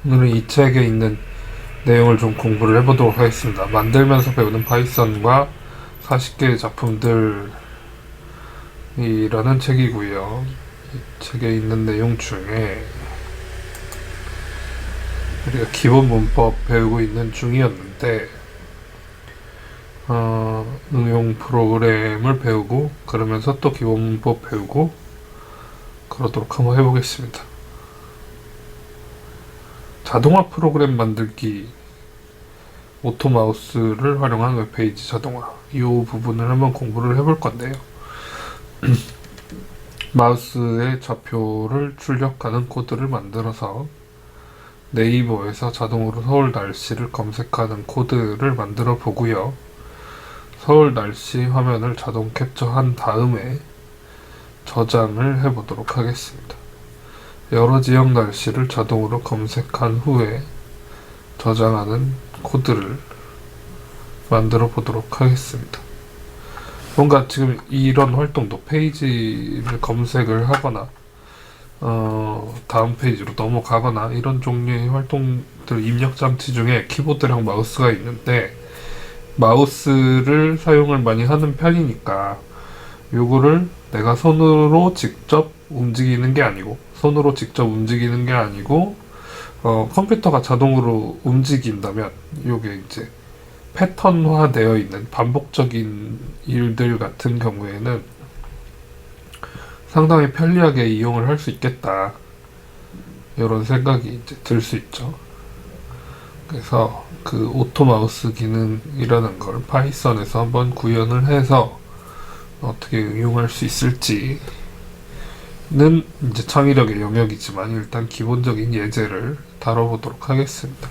오늘은 이 책에 있는 내용을 좀 공부를 해보도록 하겠습니다. 만들면서 배우는 파이썬과 40개의 작품들이라는 책이고요. 이 책에 있는 내용 중에 우리가 기본 문법 배우고 있는 중이었는데 응용 프로그램을 배우고 그러면서 또 기본 문법 배우고 그러도록 한번 해보겠습니다. 자동화 프로그램 만들기, 오토마우스를 활용한 웹페이지 자동화, 이 부분을 한번 공부를 해볼 건데요. 마우스의 좌표를 출력하는 코드를 만들어서 네이버에서 자동으로 서울 날씨를 검색하는 코드를 만들어 보고요. 서울 날씨 화면을 자동 캡처한 다음에 저장을 해보도록 하겠습니다. 여러 지역 날씨를 자동으로 검색한 후에 저장하는 코드를 만들어 보도록 하겠습니다. 뭔가 지금 이런 활동도 페이지를 검색을 하거나 다음 페이지로 넘어가거나 이런 종류의 활동들, 입력 장치 중에 키보드랑 마우스가 있는데 마우스를 사용을 많이 하는 편이니까 요거를 내가 손으로 직접 움직이는 게 아니고 컴퓨터가 자동으로 움직인다면 요게 이제 패턴화 되어 있는 반복적인 일들 같은 경우에는 상당히 편리하게 이용을 할 수 있겠다, 이런 생각이 이제 들 수 있죠. 그래서 그 오토 마우스 기능이라는 걸 파이썬에서 한번 구현을 해서 어떻게 응용할 수 있을지는 이제 창의력의 영역이지만 일단 기본적인 예제를 다뤄보도록 하겠습니다.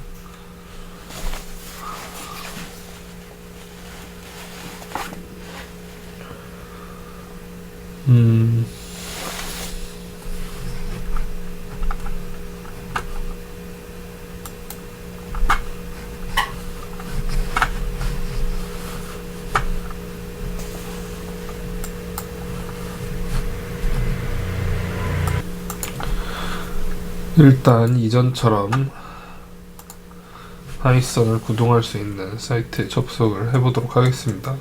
일단 이전처럼 파이썬을 구동할 수 있는 사이트에 접속을 해보도록 하겠습니다.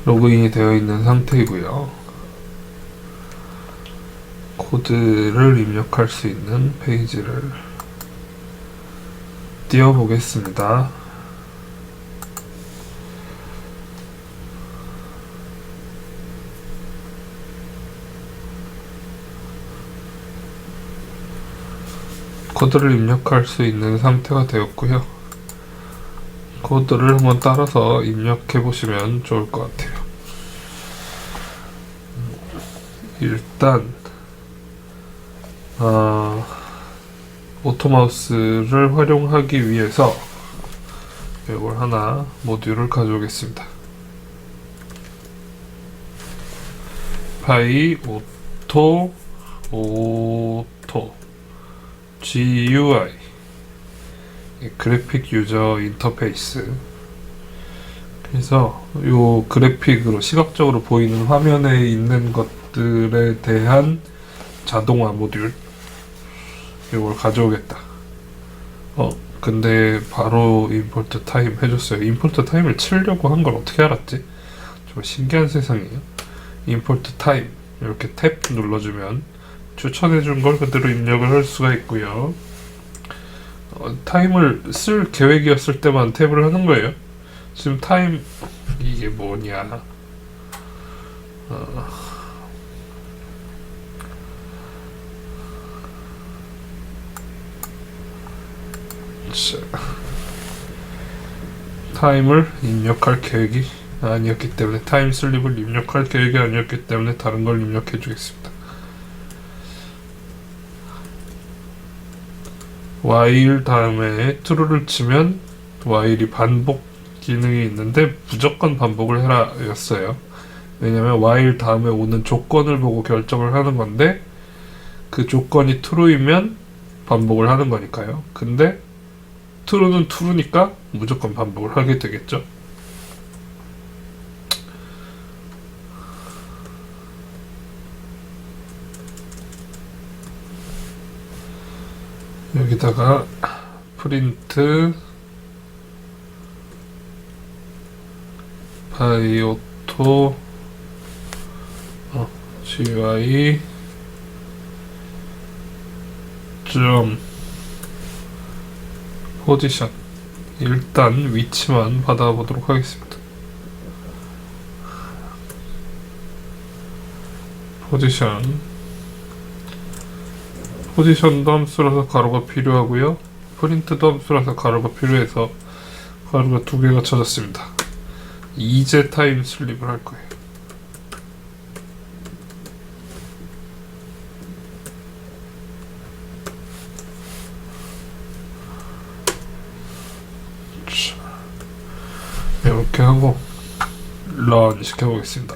로그인이 되어 있는 상태이고요. 코드를 입력할 수 있는 페이지를 띄워보겠습니다. 코드를 입력할 수 있는 상태가 되었고요. 코드를 한번 따라서 입력해 보시면 좋을 것 같아요. 일단 오토마우스를 활용하기 위해서 이걸 하나 모듈을 가져오겠습니다. 파이 오토 GUI, 그래픽 유저 인터페이스. 그래서 요 그래픽으로 시각적으로 보이는 화면에 있는 것들에 대한 자동화 모듈, 이걸 가져오겠다. 근데 바로 임포트 타임 해줬어요. 임포트 타임을 치려고 한 걸 어떻게 알았지? 좀 신기한 세상이에요. 임포트 타임 이렇게 탭 눌러주면 추천해준 걸 그대로 입력을 할 수가 있고요. 타임을 쓸 계획이었을 때만 탭을 하는 거예요. 지금 타임, 이게 뭐냐, 타임을 입력할 계획이 아니었기 때문에, 타임 슬립을 입력할 계획이 아니었기 때문에 다른 걸 입력해 주겠습니다. while 다음에 true를 치면 while이 반복 기능이 있는데 무조건 반복을 해라 였어요. 왜냐면 while 다음에 오는 조건을 보고 결정을 하는 건데 그 조건이 true이면 반복을 하는 거니까요. 근데 true는 true니까 무조건 반복을 하게 되겠죠. 여기다가 프린트 바이오토 GUI 점 포지션 일단 위치만 받아보도록 하겠습니다. 포지션도 함수라서 가로가 필요하고요. 프린트도 함수라서 가로가 필요해서 가로가 2개가 쳐졌습니다. 이제 타임 슬립을 할 거예요. 이렇게 하고 런 시켜보겠습니다.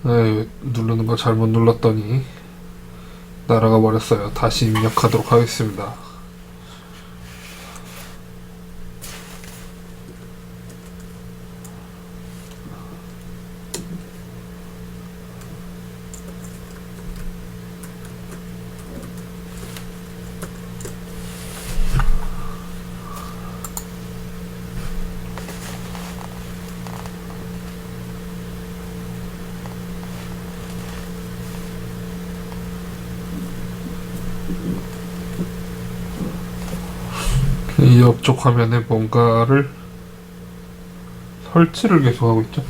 네, 누르는 거 잘못 눌렀더니 날아가 버렸어요. 다시 입력하도록 하겠습니다. 이 옆쪽 화면에 뭔가를 설치를 계속하고 있죠.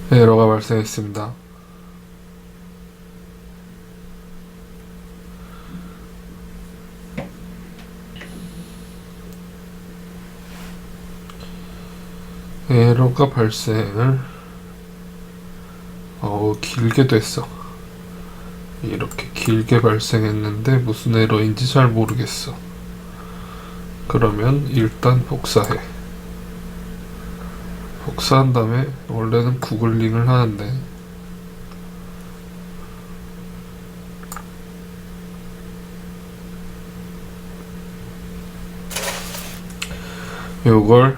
에러가 발생했습니다. 에러가 발생을 길게 됐어. 이렇게 길게 발생했는데 무슨 에러인지 잘 모르겠어. 그러면 일단 복사해. 복사한 다음에 원래는 구글링을 하는데 요걸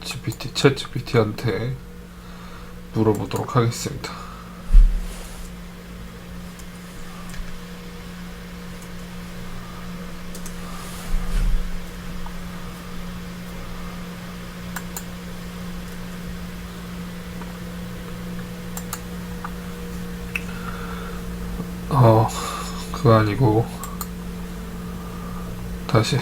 챗GPT한테 물어보도록 하겠습니다. 그거 아니고 다시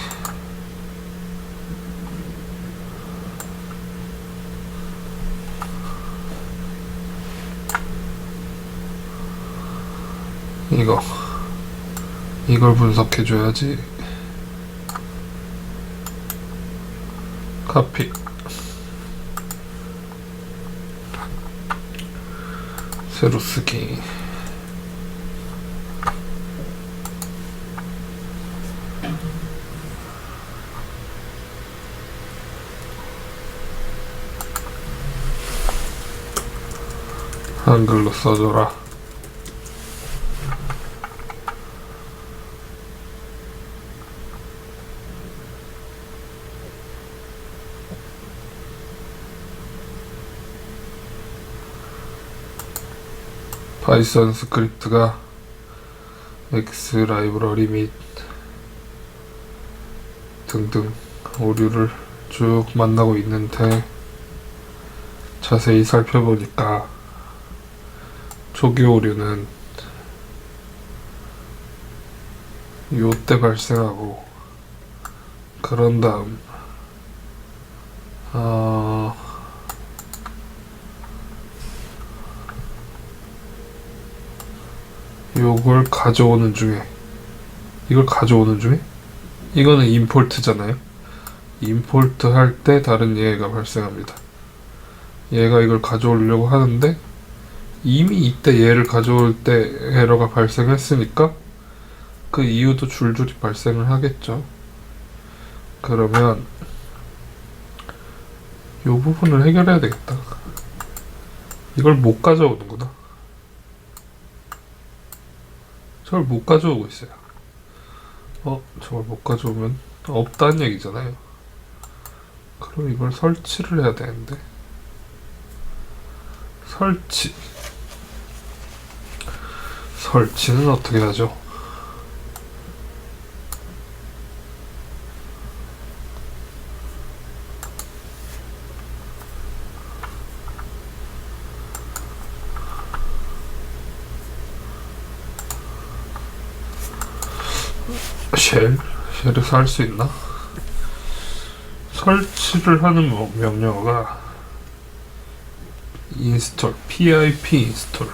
이걸 분석해줘야지. 카피 새로 쓰기 한글로 써줘라. 파이썬 스크립트가 X 라이브러리 및 등등 오류를 쭉 만나고 있는데, 자세히 살펴보니까 초기 오류는 요때 발생하고, 그런 다음 요걸 가져오는 중에, 이걸 가져오는 중에, 이거는 임포트잖아요. 임포트 할 때 다른 예가 발생합니다. 얘가 이걸 가져오려고 하는데 이미 이때 얘를 가져올 때 에러가 발생했으니까 그 이유도 줄줄이 발생을 하겠죠. 그러면 이 부분을 해결해야 되겠다. 이걸 못 가져오는구나. 저걸 못 가져오고 있어요. 저걸 못 가져오면 없다는 얘기잖아요. 그럼 이걸 설치를 해야 되는데, 설치는 어떻게 하죠? 쉘에서 할 수 있나? 설치를 하는 명령어가 install, pip install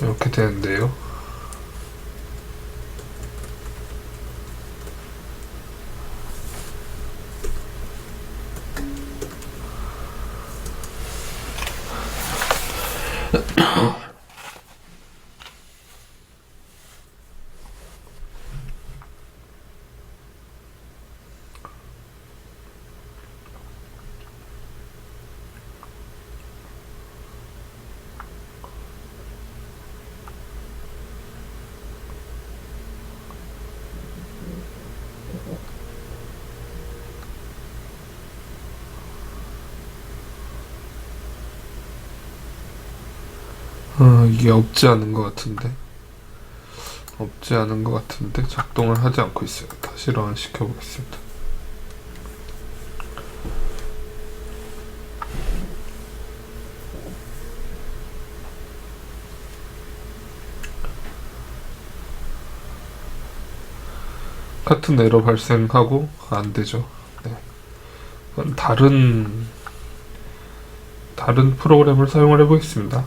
이렇게 되는데요. 이게 없지 않은 것 같은데 작동을 하지 않고 있어요. 다시 런 시켜보겠습니다. 같은 에러 발생하고 안되죠. 네. 다른 프로그램을 사용을 해보겠습니다.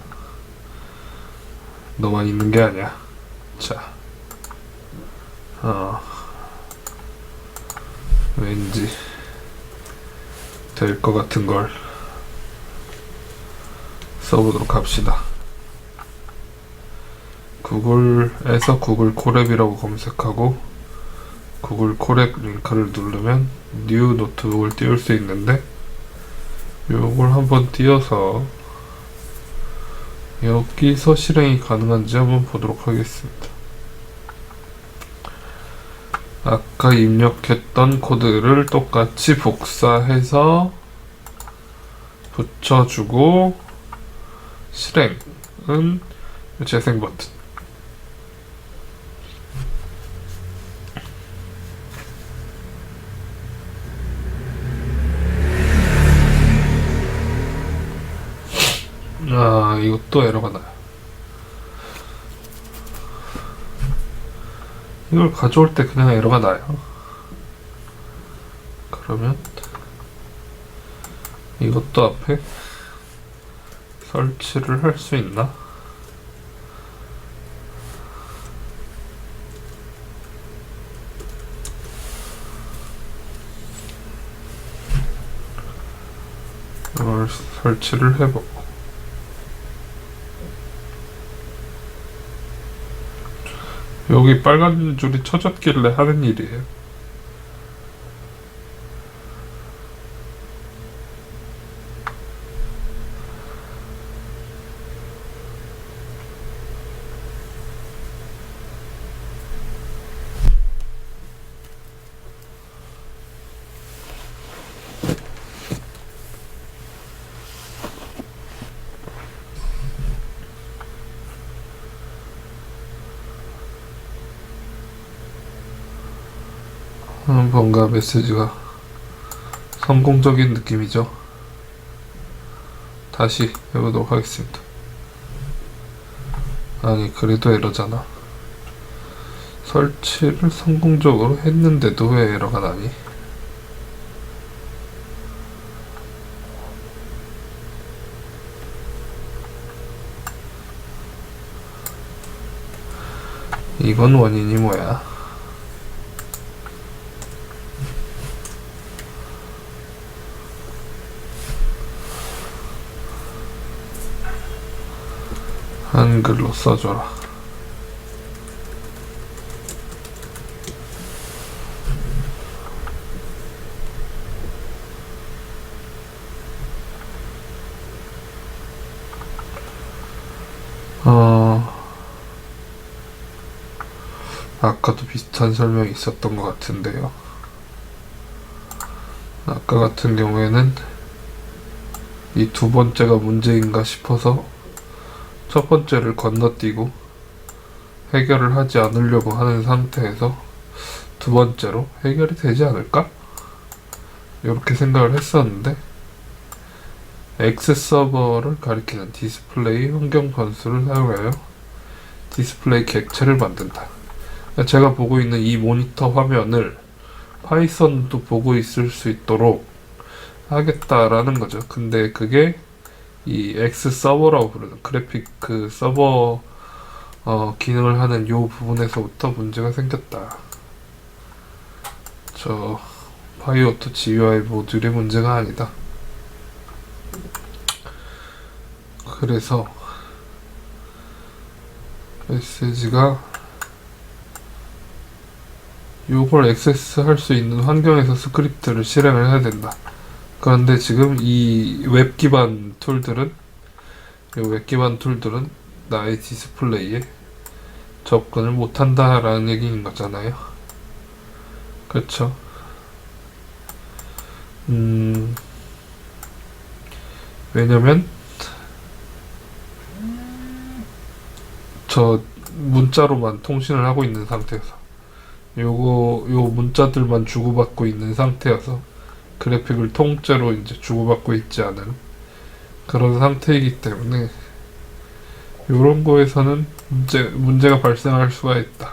너만 있는 게 아니야. 자, 왠지 될 것 같은 걸 써보도록 합시다. 구글에서 구글 콜앱이라고 검색하고 구글 콜앱 링크를 누르면 뉴 노트북을 띄울 수 있는데, 요걸 한번 띄워서 여기서 실행이 가능한지 한번 보도록 하겠습니다. 아까 입력했던 코드를 똑같이 복사해서 붙여주고, 실행은 재생 버튼. 이것도 에러가 나요. 이걸 가져올 때 그냥 에러가 나요. 그러면 이것도 앞에 설치를 할 수 있나? 이걸 설치를 해보고, 여기 빨간 줄이 쳐졌길래 하는 일이에요. 뭔가 메시지가 성공적인 느낌이죠. 다시 해보도록 하겠습니다. 아니 그래도 에러잖아. 설치를 성공적으로 했는데도 왜 에러가 나니? 이번 원인이 뭐야? 한글로 써줘라. 아까도 비슷한 설명이 있었던 것 같은데요. 아까 같은 경우에는 이 두 번째가 문제인가 싶어서 첫 번째를 건너뛰고 해결을 하지 않으려고 하는 상태에서 두 번째로 해결이 되지 않을까? 이렇게 생각을 했었는데 X 서버를 가리키는 디스플레이 환경 변수를 사용하여 디스플레이 객체를 만든다. 제가 보고 있는 이 모니터 화면을 파이썬도 보고 있을 수 있도록 하겠다라는 거죠. 근데 그게 이 X 서버라고 부르는 그래픽 그 서버 기능을 하는 요 부분에서부터 문제가 생겼다. 저 파이오토 GUI 모듈의 문제가 아니다. 그래서 메시지가 요걸 액세스할 수 있는 환경에서 스크립트를 실행을 해야 된다. 그런데 지금 이 웹 기반 툴들은 나의 디스플레이에 접근을 못한다라는 얘기인 거잖아요. 그렇죠? 왜냐면 저 문자로만 통신을 하고 있는 상태여서 요 문자들만 주고받고 있는 상태여서 그래픽을 통째로 이제 주고받고 있지 않은 그런 상태이기 때문에 요런 거에서는 문제가 발생할 수가 있다.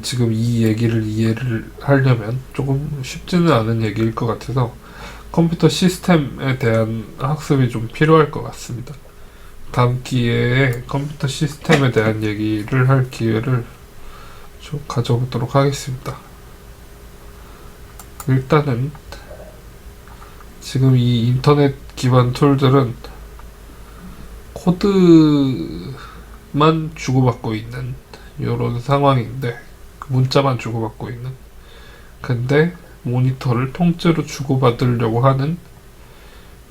지금 이 얘기를 이해를 하려면 조금 쉽지는 않은 얘기일 것 같아서 컴퓨터 시스템에 대한 학습이 좀 필요할 것 같습니다. 다음 기회에 컴퓨터 시스템에 대한 얘기를 할 기회를 좀 가져보도록 하겠습니다. 일단은 지금 이 인터넷 기반 툴들은 코드만 주고받고 있는 이런 상황인데 문자만 주고받고 있는 근데 모니터를 통째로 주고받으려고 하는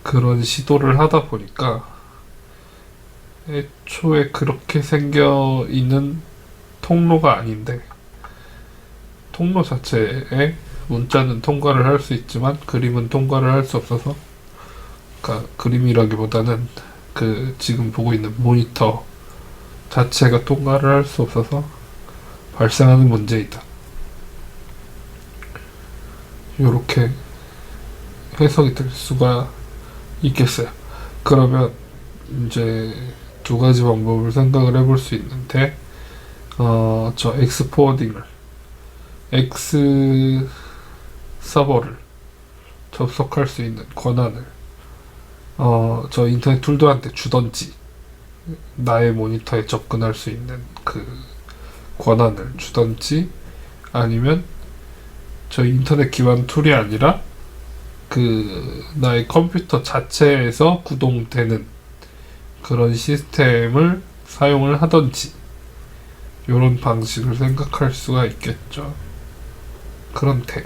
그런 시도를 하다 보니까 애초에 그렇게 생겨 있는 통로가 아닌데 통로 자체에 문자는 통과를 할 수 있지만 그림은 통과를 할 수 없어서 그러니까 그림이라기보다는 그 지금 보고 있는 모니터 자체가 통과를 할 수 없어서 발생하는 문제이다. 요렇게 해석이 될 수가 있겠어요. 그러면 이제 두 가지 방법을 생각을 해볼 수 있는데 저 엑스포워딩을 X 서버를 접속할 수 있는 권한을 저 인터넷 툴들한테 주던지 나의 모니터에 접근할 수 있는 그 권한을 주던지 아니면 저 인터넷 기반 툴이 아니라 그 나의 컴퓨터 자체에서 구동되는 그런 시스템을 사용을 하던지 이런 방식을 생각할 수가 있겠죠. 그런데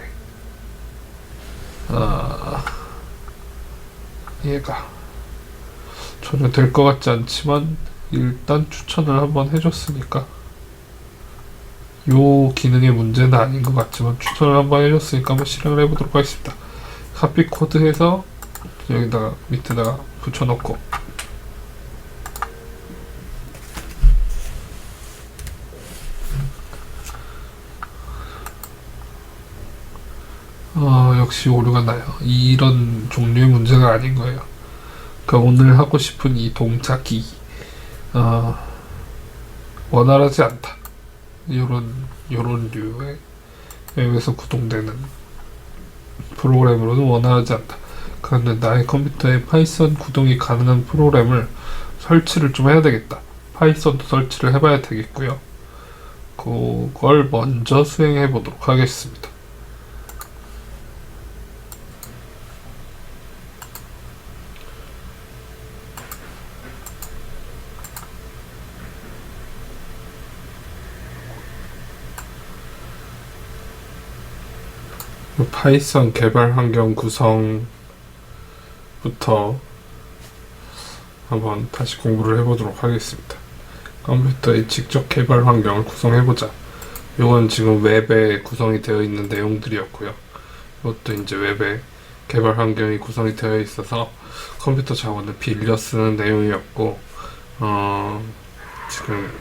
얘가 전혀 될 것 같지 않지만 일단 추천을 한번 해줬으니까 요 기능의 문제는 아닌 것 같지만 추천을 한번 해줬으니까 한번 실행을 해보도록 하겠습니다. 카피 코드 해서 여기다가 밑에다가 붙여놓고 역시 오류가 나요. 이런 종류의 문제가 아닌 거예요. 그러니까 오늘 하고 싶은 이 동작이 어, 원활하지 않다. 요런 류의 외국에서 구동되는 프로그램으로는 원활하지 않다. 그런데 나의 컴퓨터에 파이썬 구동이 가능한 프로그램을 설치를 좀 해야 되겠다. 파이썬도 설치를 해봐야 되겠고요. 그걸 먼저 수행해 보도록 하겠습니다. 파이썬 개발 환경 구성부터 한번 다시 공부를 해보도록 하겠습니다. 컴퓨터의 직접 개발 환경을 구성해보자. 이건 지금 웹에 구성이 되어 있는 내용들이었고요. 이것도 이제 웹에 개발 환경이 구성이 되어 있어서 컴퓨터 자원을 빌려 쓰는 내용이었고, 지금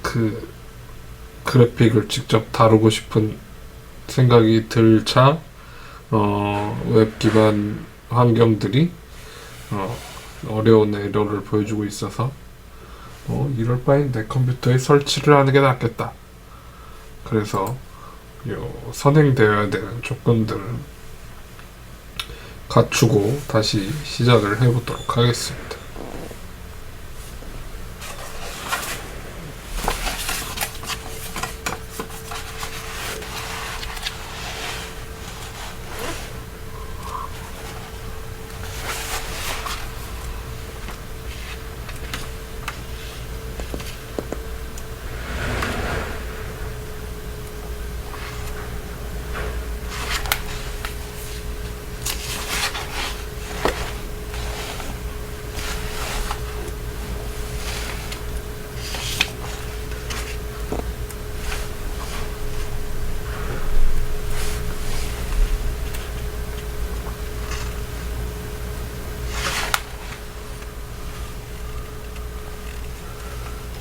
그 그래픽을 직접 다루고 싶은 생각이 들자 웹 기반 환경들이 어려운 에러를 보여주고 있어서 이럴 바엔 내 컴퓨터에 설치를 하는 게 낫겠다. 그래서 선행되어야 되는 조건들을 갖추고 다시 시작을 해보도록 하겠습니다.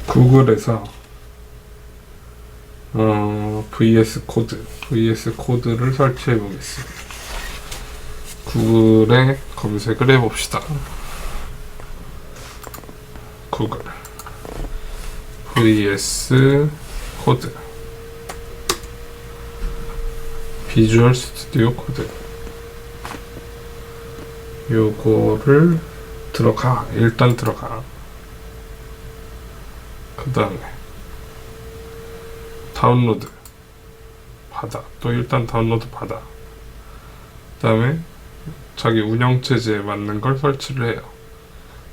구글에서 VS 코드를 설치해 보겠습니다. 구글에 검색을 해봅시다. 구글 VS 코드 비주얼 스튜디오 코드 요거를 일단 들어가. 그 다음에 다운로드 받아. 또 일단 다운로드 받아. 그 다음에 자기 운영체제에 맞는 걸 설치를 해요.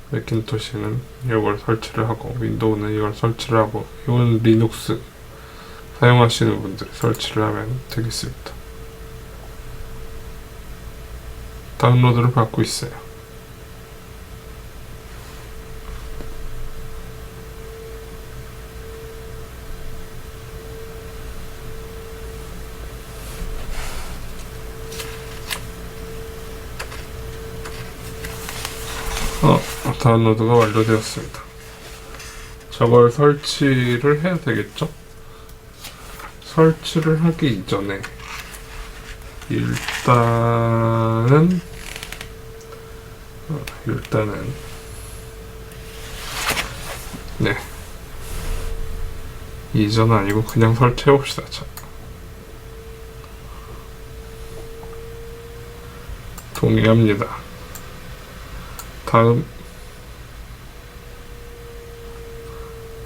맥킨토시는 이걸 설치를 하고, 윈도우는 이걸 설치를 하고, 이건 리눅스 사용하시는 분들이 설치를 하면 되겠습니다. 다운로드를 받고 있어요. 다운로드가 완료되었습니다. 저걸 설치를 해야 되겠죠? 설치를 하기 이전에 일단은 네, 이전 아니고 그냥 설치해 봅시다. 자, 동의합니다. 다음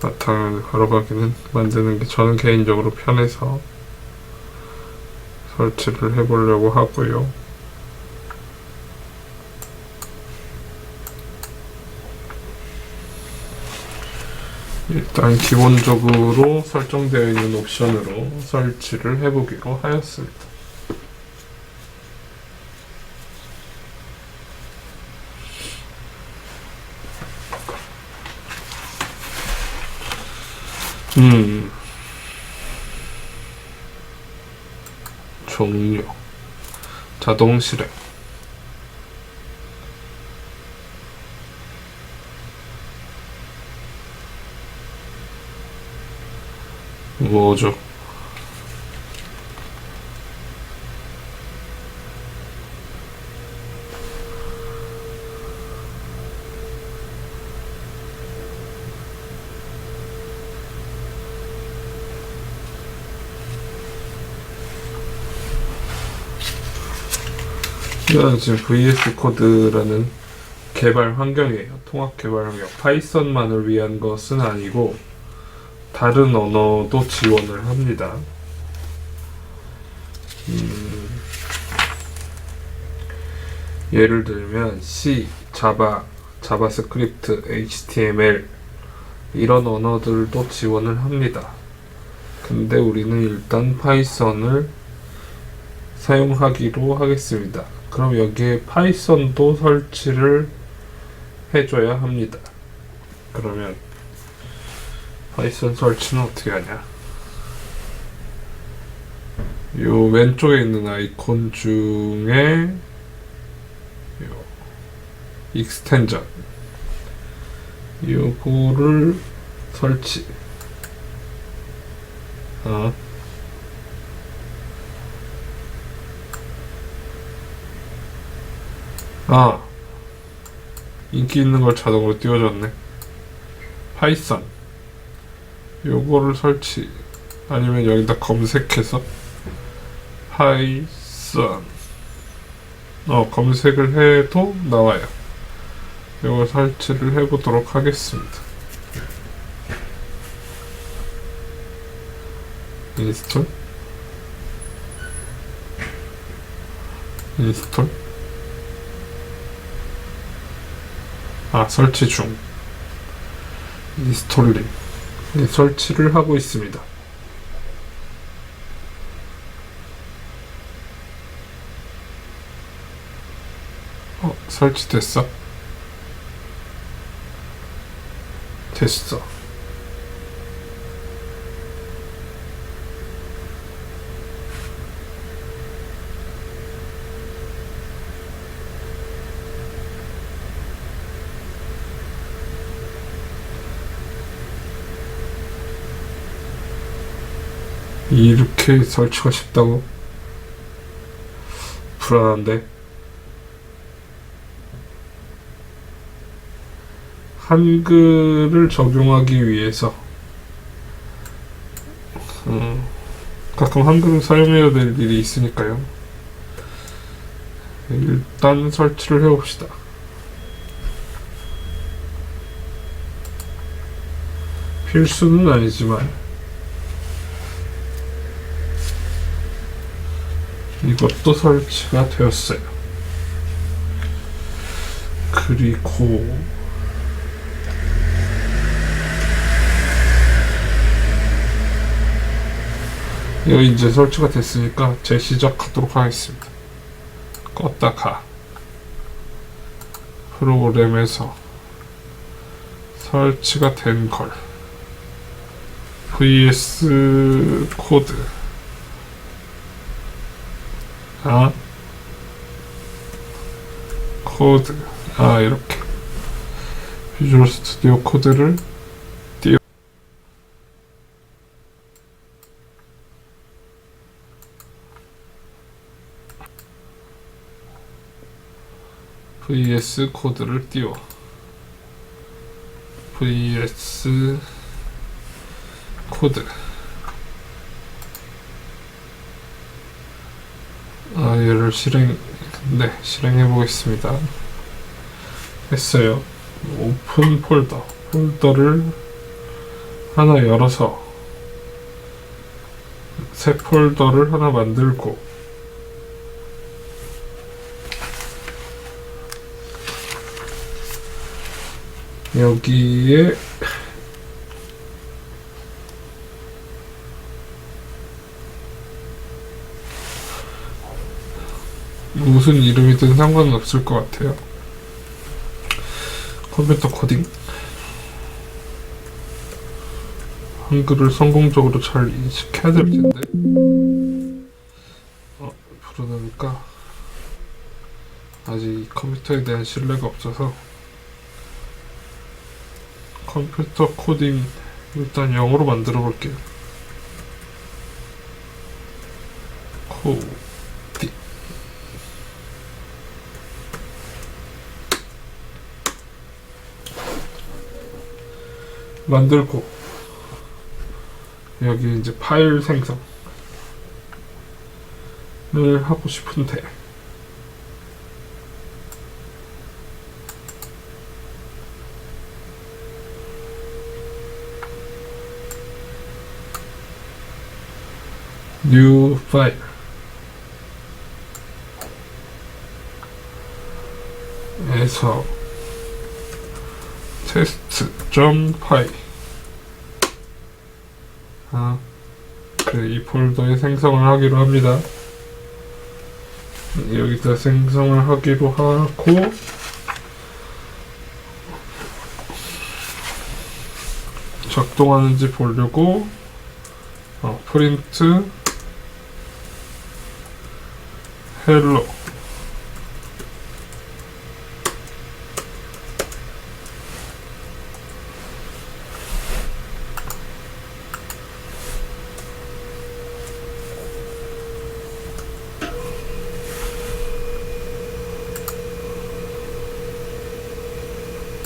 바탕을 걸어가기는 만드는 게 저는 개인적으로 편해서 설치를 해보려고 하고요. 일단 기본적으로 설정되어 있는 옵션으로 설치를 해보기로 하였습니다. 종료 자동 실행 뭐죠? 이건 지금 VS 코드라는 개발 환경이에요. 통합 개발 환경. 파이썬만을 위한 것은 아니고 다른 언어도 지원을 합니다. 예를 들면 C, 자바, 자바스크립트, HTML 이런 언어들도 지원을 합니다. 근데 우리는 일단 파이썬을 사용하기로 하겠습니다. 그럼 여기에 파이썬도 설치를 해줘야 합니다. 그러면 파이썬 설치는 어떻게 하냐? 요 왼쪽에 있는 아이콘 중에 요 익스텐전 요거를 설치. 인기 있는 걸 자동으로 띄워줬네. 파이썬 요거를 설치, 아니면 여기다 검색해서 파이썬 검색을 해도 나와요. 요거 설치를 해보도록 하겠습니다. 인스톨 설치 중. 인스톨링. 설치를 하고 있습니다. 설치됐어? 됐어. 이렇게 설치가 쉽다고? 불안한데? 한글을 적용하기 위해서 가끔 한글을 사용해야 될 일이 있으니까요. 일단 설치를 해봅시다. 필수는 아니지만 이것도 설치가 되었어요. 그리고 여기 이제 설치가 됐으니까 재시작하도록 하겠습니다. 껐다가 프로그램에서 설치가 된 걸 VS 코드 이렇게 비주얼 스튜디오 코드를 띄워 VS 코드를 띄워 VS 코드 얘를 실행해 보겠습니다. 했어요. 오픈 폴더를 하나 열어서 새 폴더를 하나 만들고 여기에 무슨 이름이든 상관은 없을 것 같아요. 컴퓨터 코딩 한글을 성공적으로 잘 인식해야 될 텐데 부르니까 아직 컴퓨터에 대한 신뢰가 없어서 컴퓨터 코딩 일단 영어로 만들어 볼게요. 코딩 만들고 여기 이제 파일 생성을 하고 싶은데 new file 에서 test.py 이 폴더에 생성을 하기로 합니다. 여기다 생성을 하기로 하고 작동하는지 보려고 프린트 hello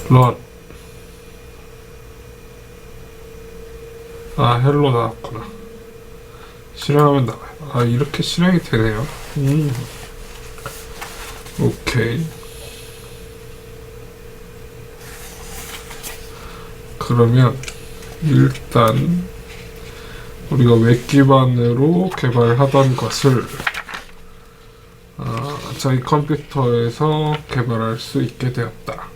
run. 헬로 나왔구나. 실행하면 나와요. 이렇게 실행이 되네요. 오케이. 그러면 일단 우리가 웹 기반으로 개발하던 것을 저희 컴퓨터에서 개발할 수 있게 되었다.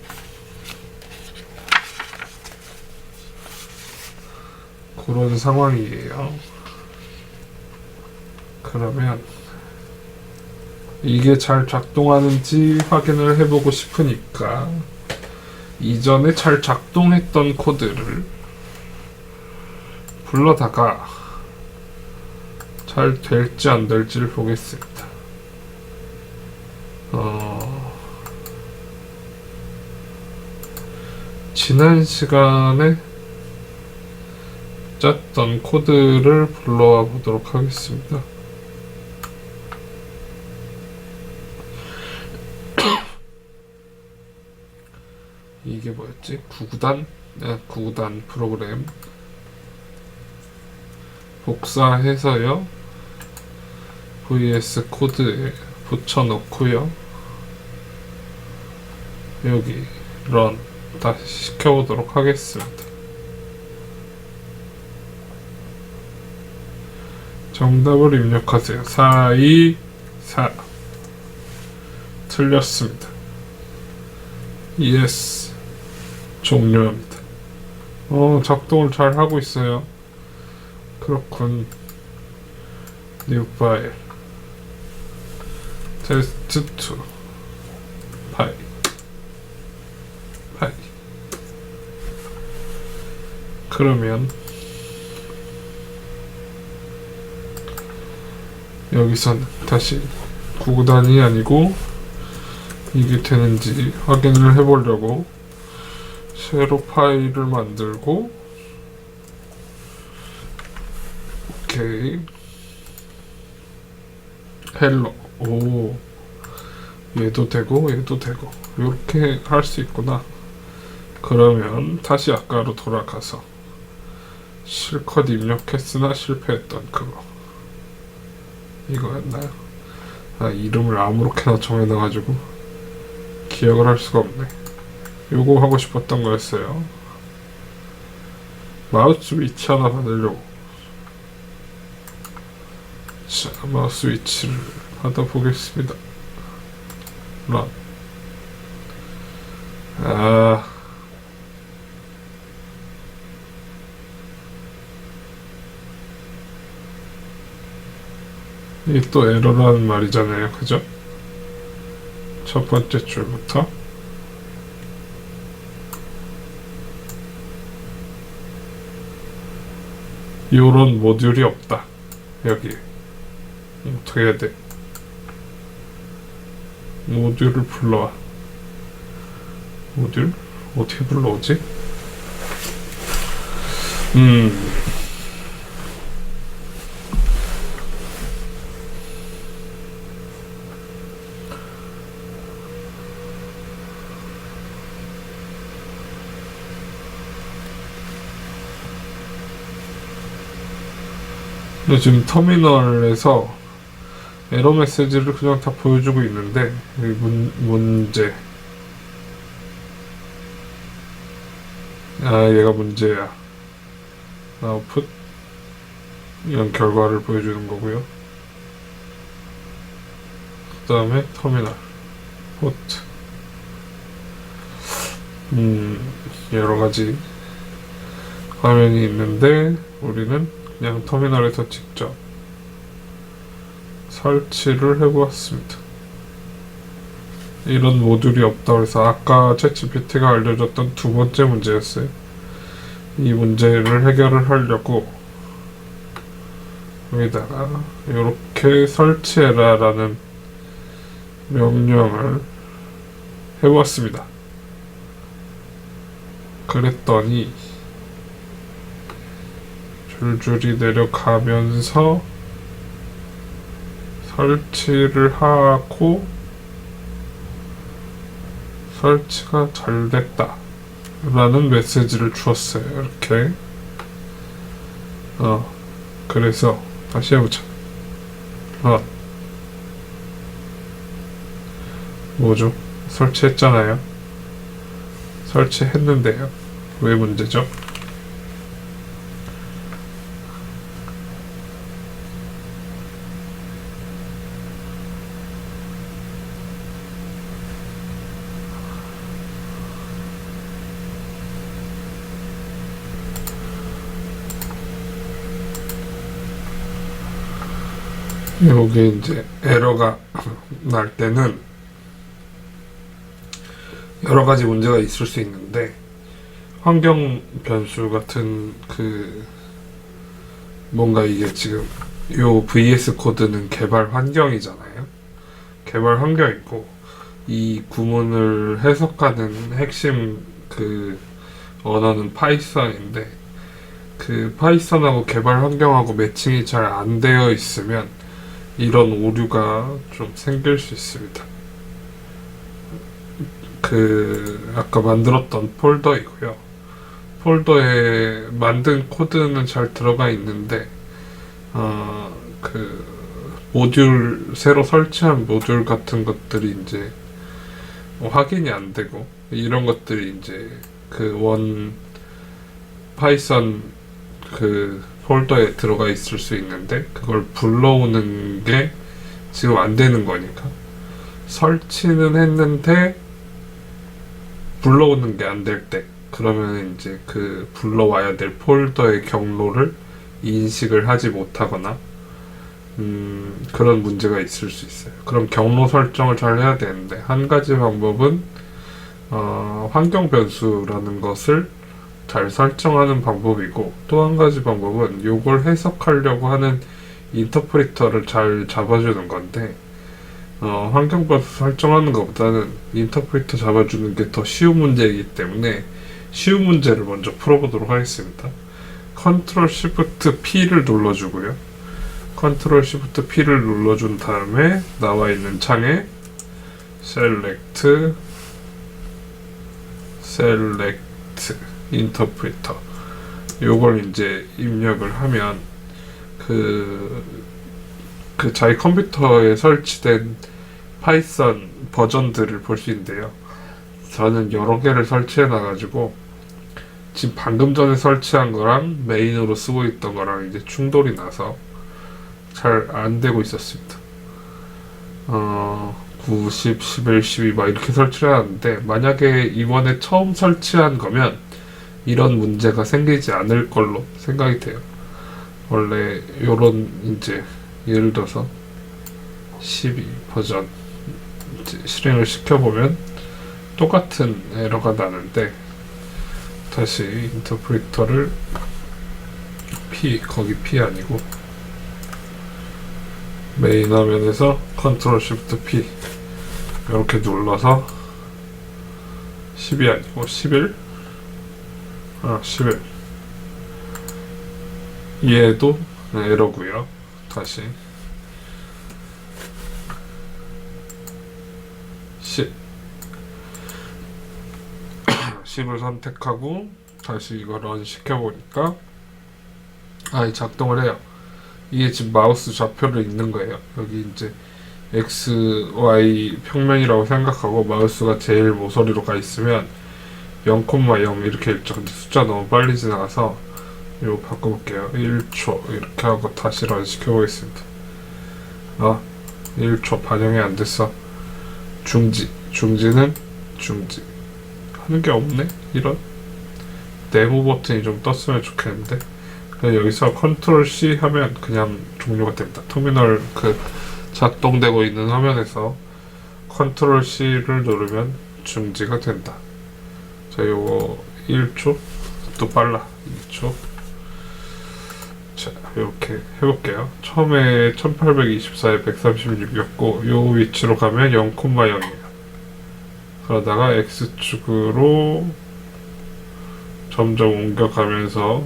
그런 상황이에요. 그러면 이게 잘 작동하는지 확인을 해보고 싶으니까 이전에 잘 작동했던 코드를 불러다가 잘 될지 안 될지를 보겠습니다. 지난 시간에 짰던 코드를 불러와 보도록 하겠습니다. 이게 뭐였지? 9구단? 9구단 프로그램 복사해서요 VS 코드에 붙여놓고요 여기 run 다시 시켜보도록 하겠습니다. 정답을 입력하세요. 424 틀렸습니다. yes 종료합니다. 작동을 잘 하고 있어요. 그렇군. new file test2 파일 그러면 여기선 다시 9구단이 아니고 이게 되는지 확인을 해보려고 새로 파일을 만들고 오케이 헬로 얘도 되고 이렇게 할 수 있구나. 그러면 다시 아까로 돌아가서 실컷 입력했으나 실패했던 그거 이거였나요? 이름을 아무렇게나 정해놔가지고 기억을 할 수가 없네. 요거 하고 싶었던 거였어요. 마우스 위치 하나 받으려고. 자, 마우스 위치를 받아보겠습니다. 런. 이게 또 에러라는 말이잖아요. 그죠? 첫 번째 줄부터 요런 모듈이 없다. 여기 어떻게 해야 돼? 모듈을 불러와. 모듈? 어떻게 불러오지? 근데 지금 터미널에서 에러 메시지를 그냥 다 보여주고 있는데 문제 얘가 문제야. 아웃풋 이런 결과를 보여주는 거고요. 그 다음에 터미널, 포트, 여러가지 화면이 있는데 우리는 그냥 터미널에서 직접 설치를 해보았습니다. 이런 모듈이 없다고 해서 아까 챗GPT가 알려줬던 두 번째 문제였어요. 이 문제를 해결을 하려고 여기다가 이렇게 설치해라 라는 명령을 해보았습니다. 그랬더니 줄줄이 내려가면서 설치를 하고 설치가 잘 됐다 라는 메시지를 주었어요. 이렇게 그래서 다시 해보자. 뭐죠? 설치했잖아요. 설치했는데요. 왜 문제죠? 여기 이제 에러가 날 때는 여러 가지 문제가 있을 수 있는데, 환경 변수 같은 뭔가 이게 지금 요 VS 코드는 개발 환경이잖아요. 개발 환경이고, 이 구문을 해석하는 핵심 언어는 파이썬인데, 파이썬하고 개발 환경하고 매칭이 잘 안 되어 있으면 이런 오류가 좀 생길 수 있습니다. 아까 만들었던 폴더이고요. 폴더에 만든 코드는 잘 들어가 있는데, 새로 설치한 모듈 같은 것들이 이제 확인이 안 되고, 이런 것들이 이제 파이썬 폴더에 들어가 있을 수 있는데, 그걸 불러오는 게 지금 안 되는 거니까. 설치는 했는데, 불러오는 게 안 될 때, 그러면 이제 불러와야 될 폴더의 경로를 인식을 하지 못하거나, 그런 문제가 있을 수 있어요. 그럼 경로 설정을 잘 해야 되는데, 한 가지 방법은, 환경 변수라는 것을 잘 설정하는 방법이고, 또 한 가지 방법은 요걸 해석하려고 하는 인터프리터를 잘 잡아주는 건데, 환경 변수 설정하는 것보다는 인터프리터 잡아주는 게 더 쉬운 문제이기 때문에 쉬운 문제를 먼저 풀어보도록 하겠습니다. 컨트롤 시프트 P를 눌러주고요. 컨트롤 시프트 P를 눌러준 다음에 나와 있는 창에 셀렉트 인터프리터, 요걸 이제 입력을 하면 자기 컴퓨터에 설치된 파이썬 버전들을 볼 수 있는데요. 저는 여러 개를 설치해 놔가지고 지금 방금 전에 설치한 거랑 메인으로 쓰고 있던 거랑 이제 충돌이 나서 잘 안 되고 있었습니다. 9, 10, 11, 12 막 이렇게 설치를 하는데, 만약에 이번에 처음 설치한 거면 이런 문제가 생기지 않을 걸로 생각이 돼요. 원래 요런 이제 예를 들어서 12 버전 이제 실행을 시켜보면 똑같은 에러가 나는데, 다시 인터프리터를 거기 P 아니고 메인 화면에서 컨트롤 시프트 P 이렇게 눌러서 10이 아니고 11 얘도 에러고요. 다시 10을 선택하고 다시 이거 런 시켜보니까 작동을 해요. 이게 지금 마우스 좌표를 읽는 거예요. 여기 이제 X, Y 평면이라고 생각하고 마우스가 제일 모서리로 가 있으면 0,0 이렇게 읽죠. 근데 숫자 너무 빨리 지나가서 이거 바꿔볼게요. 1초 이렇게 하고 다시 런 시켜보겠습니다. 1초 반영이 안 됐어. 중지는 중지 하는 게 없네. 이런 네모 버튼이 좀 떴으면 좋겠는데. 여기서 컨트롤 C 하면 그냥 종료가 됩니다. 터미널 작동되고 있는 화면에서 컨트롤 C를 누르면 중지가 된다. 자, 요거 1초 또 빨라. 2초. 자, 이렇게 해볼게요. 처음에 1824에 136이었고 요 위치로 가면 0,0이에요. 그러다가 X축으로 점점 옮겨가면서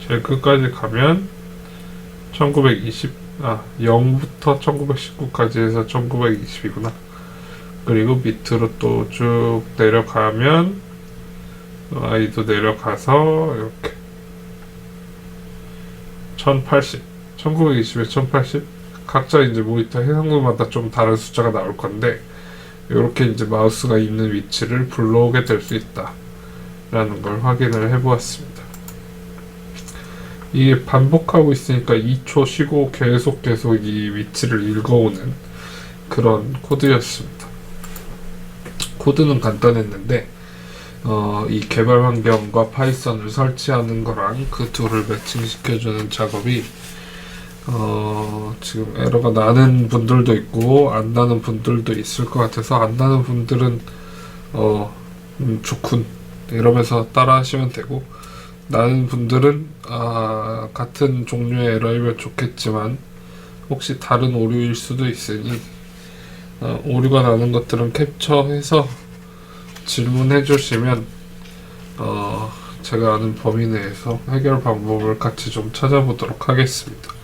제일 끝까지 가면 0부터 1919까지 해서 1920이구나. 그리고 밑으로 또 쭉 내려가면 I도 내려가서 이렇게 1080, 1920에 1080 각자 이제 모니터 해상도마다 좀 다른 숫자가 나올 건데 이렇게 이제 마우스가 있는 위치를 불러오게 될 수 있다 라는 걸 확인을 해보았습니다. 이게 반복하고 있으니까 2초 쉬고 계속 이 위치를 읽어오는 그런 코드였습니다. 코드는 간단했는데 이 개발 환경과 파이썬을 설치하는 거랑 그 둘을 매칭시켜주는 작업이 지금 에러가 나는 분들도 있고 안 나는 분들도 있을 것 같아서 안 나는 분들은 좋군 이러면서 따라 하시면 되고, 나는 분들은 같은 종류의 에러이면 좋겠지만 혹시 다른 오류일 수도 있으니 오류가 나는 것들은 캡처해서 질문해 주시면 제가 아는 범위 내에서 해결 방법을 같이 좀 찾아보도록 하겠습니다.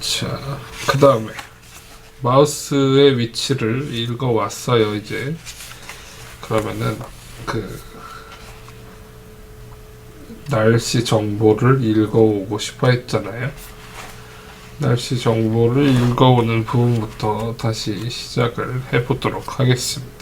자, 그 다음에 마우스의 위치를 읽어 왔어요. 이제 그러면은 날씨 정보를 읽어오고 싶어 했잖아요. 날씨 정보를 읽어오는 부분부터 다시 시작을 해보도록 하겠습니다.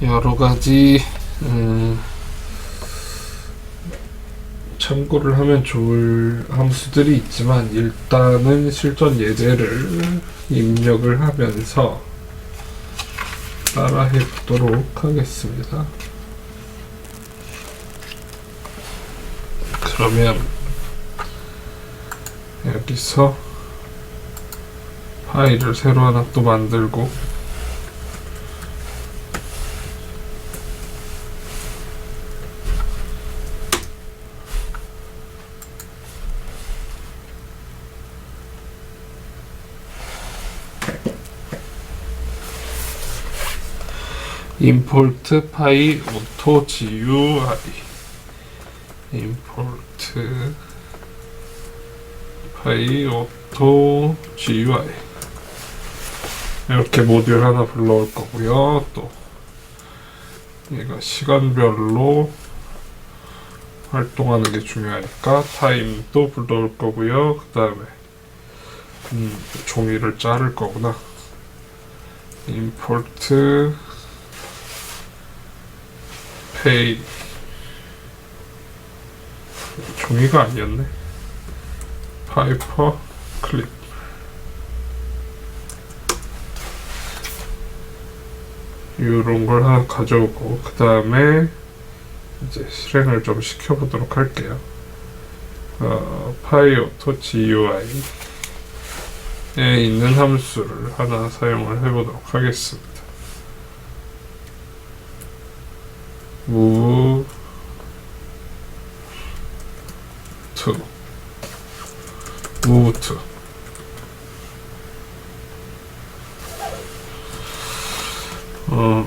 여러 가지 참고를 하면 좋을 함수들이 있지만 일단은 실전 예제를 입력을 하면서 따라해 보도록 하겠습니다. 그러면 여기서 파일을 새로 하나 또 만들고, import 파이 auto GUI, import 파이 auto GUI 이렇게 모듈 하나 불러올 거고요. 또 얘가 시간별로 활동하는 게 중요하니까 타임도 불러올 거고요. 그 다음에 종이를 자를 거구나. import pay, 종이가 아니었네. 파이퍼 클립, 이런 걸 하나 가져오고, 그 다음에 이제 실행을 좀 시켜보도록 할게요. 파이오토 GUI에 있는 함수를 하나 사용을 해보도록 하겠습니다. move to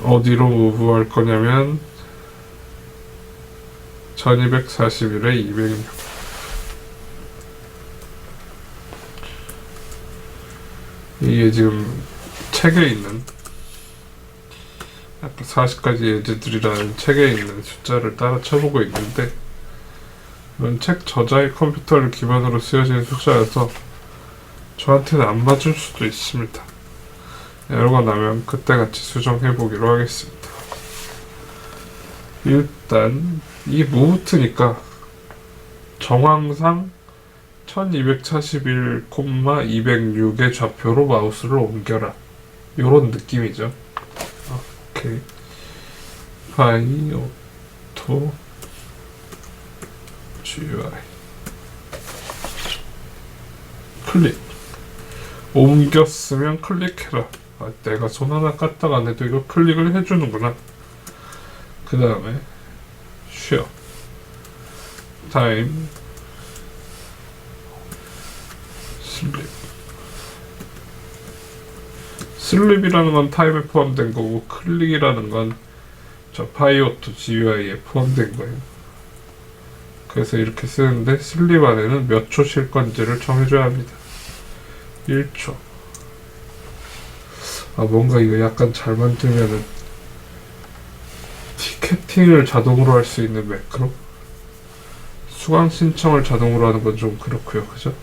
어디로 move 할 거냐면, 자, 1241에 206. 이게 지금 책에 있는 아까 40가지 예제들이라는 책에 있는 숫자를 따라 쳐보고 있는데, 이건 책 저자의 컴퓨터를 기반으로 쓰여진 숫자여서 저한테는 안 맞을 수도 있습니다. 에러가 나면 그때같이 수정해보기로 하겠습니다. 일단 이 무브트니까 정황상 1241,206의 좌표로 마우스를 옮겨라, 요런 느낌이죠. 오케이. 파이 오토 GUI 클릭. 옮겼으면 클릭해라. 내가 손 하나 까딱 안 해도 이거 클릭을 해주는구나. 그 다음에 쉬어. 타임 슬립. 슬립이라는 건 타임에 포함된 거고, 클릭이라는 건 저 파이오토 GUI에 포함된 거예요. 그래서 이렇게 쓰는데, 슬립 안에는 몇 초 쉴 건지를 정해줘야 합니다. 1초. 뭔가 이거 약간 잘 만들면은 티켓팅을 자동으로 할 수 있는 매크로? 수강 신청을 자동으로 하는 건 좀 그렇고요, 그죠?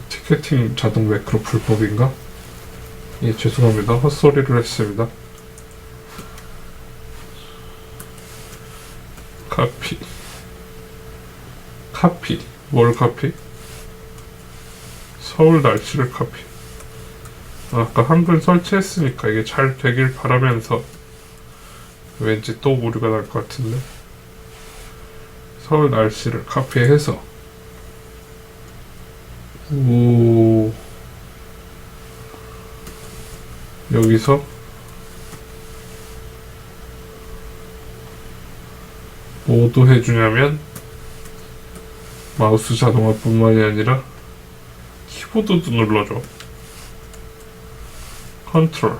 티켓팅 자동 매크로 불법인가? 예, 죄송합니다. 헛소리를 했습니다. 카피. 뭘 카피? 서울 날씨를 카피. 아까 한글 설치했으니까 이게 잘 되길 바라면서 왠지 또 오류가 날 것 같은데, 서울 날씨를 카피해서 여기서 뭐도 해주냐면 마우스 자동화뿐만이 아니라 키보드도 눌러줘. 컨트롤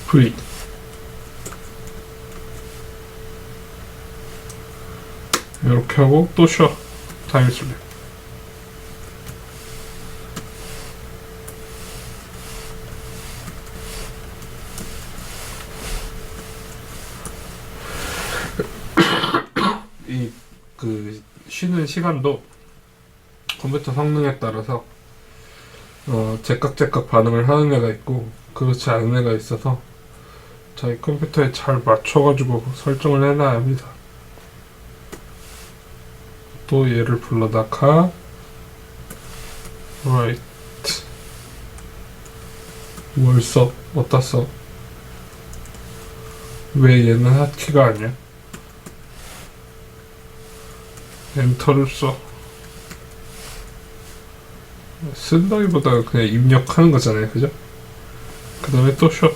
V. 이렇게 하고 또 쉬어. 타임슬립. 쉬는 시간도 컴퓨터 성능에 따라서 제깍제깍 반응을 하는 애가 있고 그렇지 않은 애가 있어서 저희 컴퓨터에 잘 맞춰가지고 설정을 해놔야 합니다. 또 얘를 불러다가 right. 뭘 써? 어디다 써? 왜 얘는 핫키가 아니야? 엔터를 써. 쓴다기보다 그냥 입력하는 거잖아요, 그죠? 그 다음에 또 쉬어.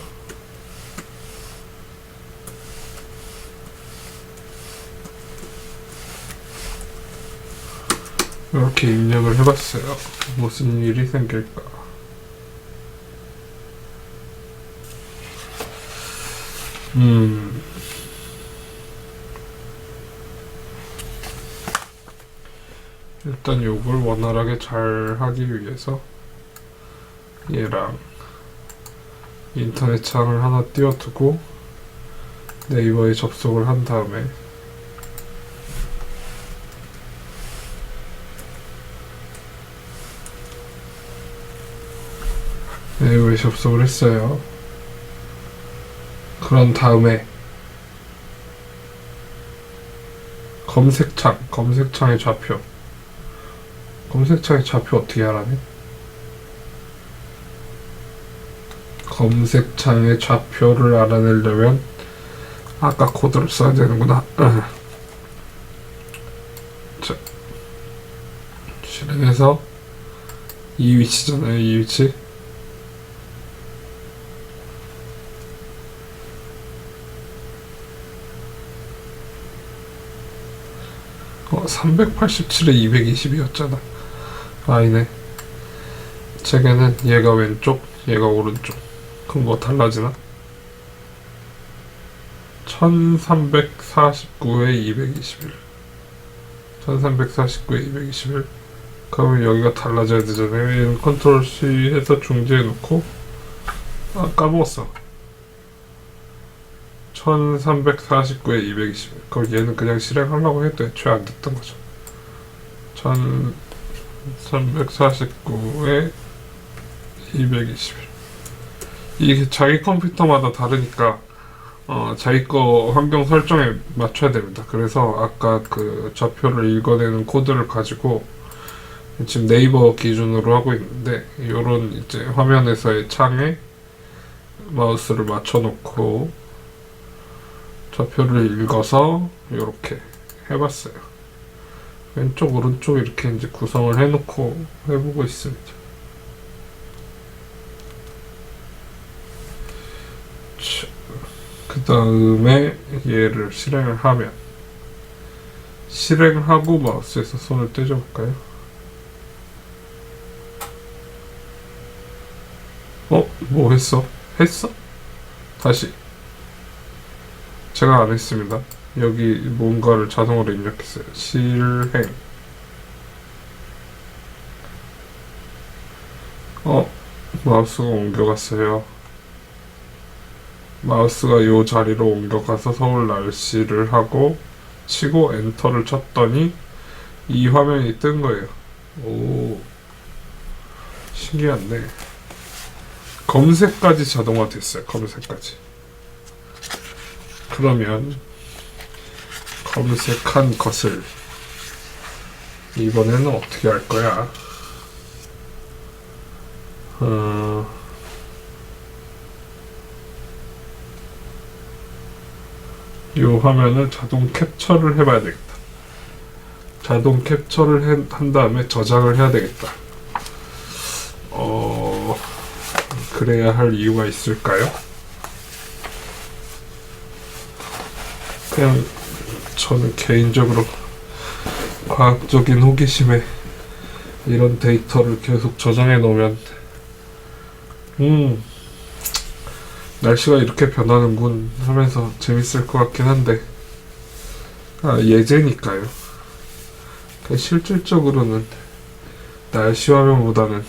이렇게 입력을 해봤어요. 무슨 일이 생길까? 일단 요걸 원활하게 잘 하기 위해서 얘랑 인터넷 창을 하나 띄워두고 네이버에 접속을 한 다음에 네이버에 접속을 했어요. 그런 다음에 검색창의 좌표. 검색창의 좌표 어떻게 하라니? 검색창의 좌표를 알아내려면 아까 코드를 써야 되는구나. 자, 실행해서 이 위치잖아요, 이 위치. 387에 220이었잖아. 아니네. 책에는 얘가 왼쪽, 얘가 오른쪽. 그럼 뭐 달라지나? 1349에 221. 1349에 221. 그러면 여기가 달라져야 되잖아요. 얘는 컨트롤 C 해서 중지해 놓고, 까먹었어. 1349에 221. 그럼 얘는 그냥 실행하려고 해도 애초에 안 됐던 거죠. 1349에 221. 이게 자기 컴퓨터마다 다르니까 자기 거 환경 설정에 맞춰야 됩니다. 그래서 아까 그 좌표를 읽어내는 코드를 가지고 지금 네이버 기준으로 하고 있는데, 요런 이제 화면에서의 창에 마우스를 맞춰놓고 좌표를 읽어서 요렇게 해봤어요. 왼쪽 오른쪽 이렇게 이제 구성을 해놓고 해보고 있습니다. 그 다음에 얘를 실행을 하면, 실행하고 마우스에서 손을 떼줘볼까요? 뭐 했어? 했어? 다시. 제가 안 했습니다. 여기 뭔가를 자동으로 입력했어요. 실행. 마우스가 옮겨갔어요. 마우스가 요 자리로 옮겨가서 서울 날씨를 하고 치고 엔터를 쳤더니 이 화면이 뜬 거예요. 오, 신기한데. 검색까지 자동화 됐어요. 검색까지. 그러면 검색한 것을 이번에는 어떻게 할 거야? 이 화면을 자동 캡처를 해봐야 되겠다. 자동 캡처를 한 다음에 저장을 해야 되겠다. 그래야 할 이유가 있을까요? 그냥 저는 개인적으로 과학적인 호기심에 이런 데이터를 계속 저장해 놓으면 날씨가 이렇게 변하는군 하면서 재밌을 것 같긴 한데, 예제니까요. 실질적으로는 날씨 화면보다는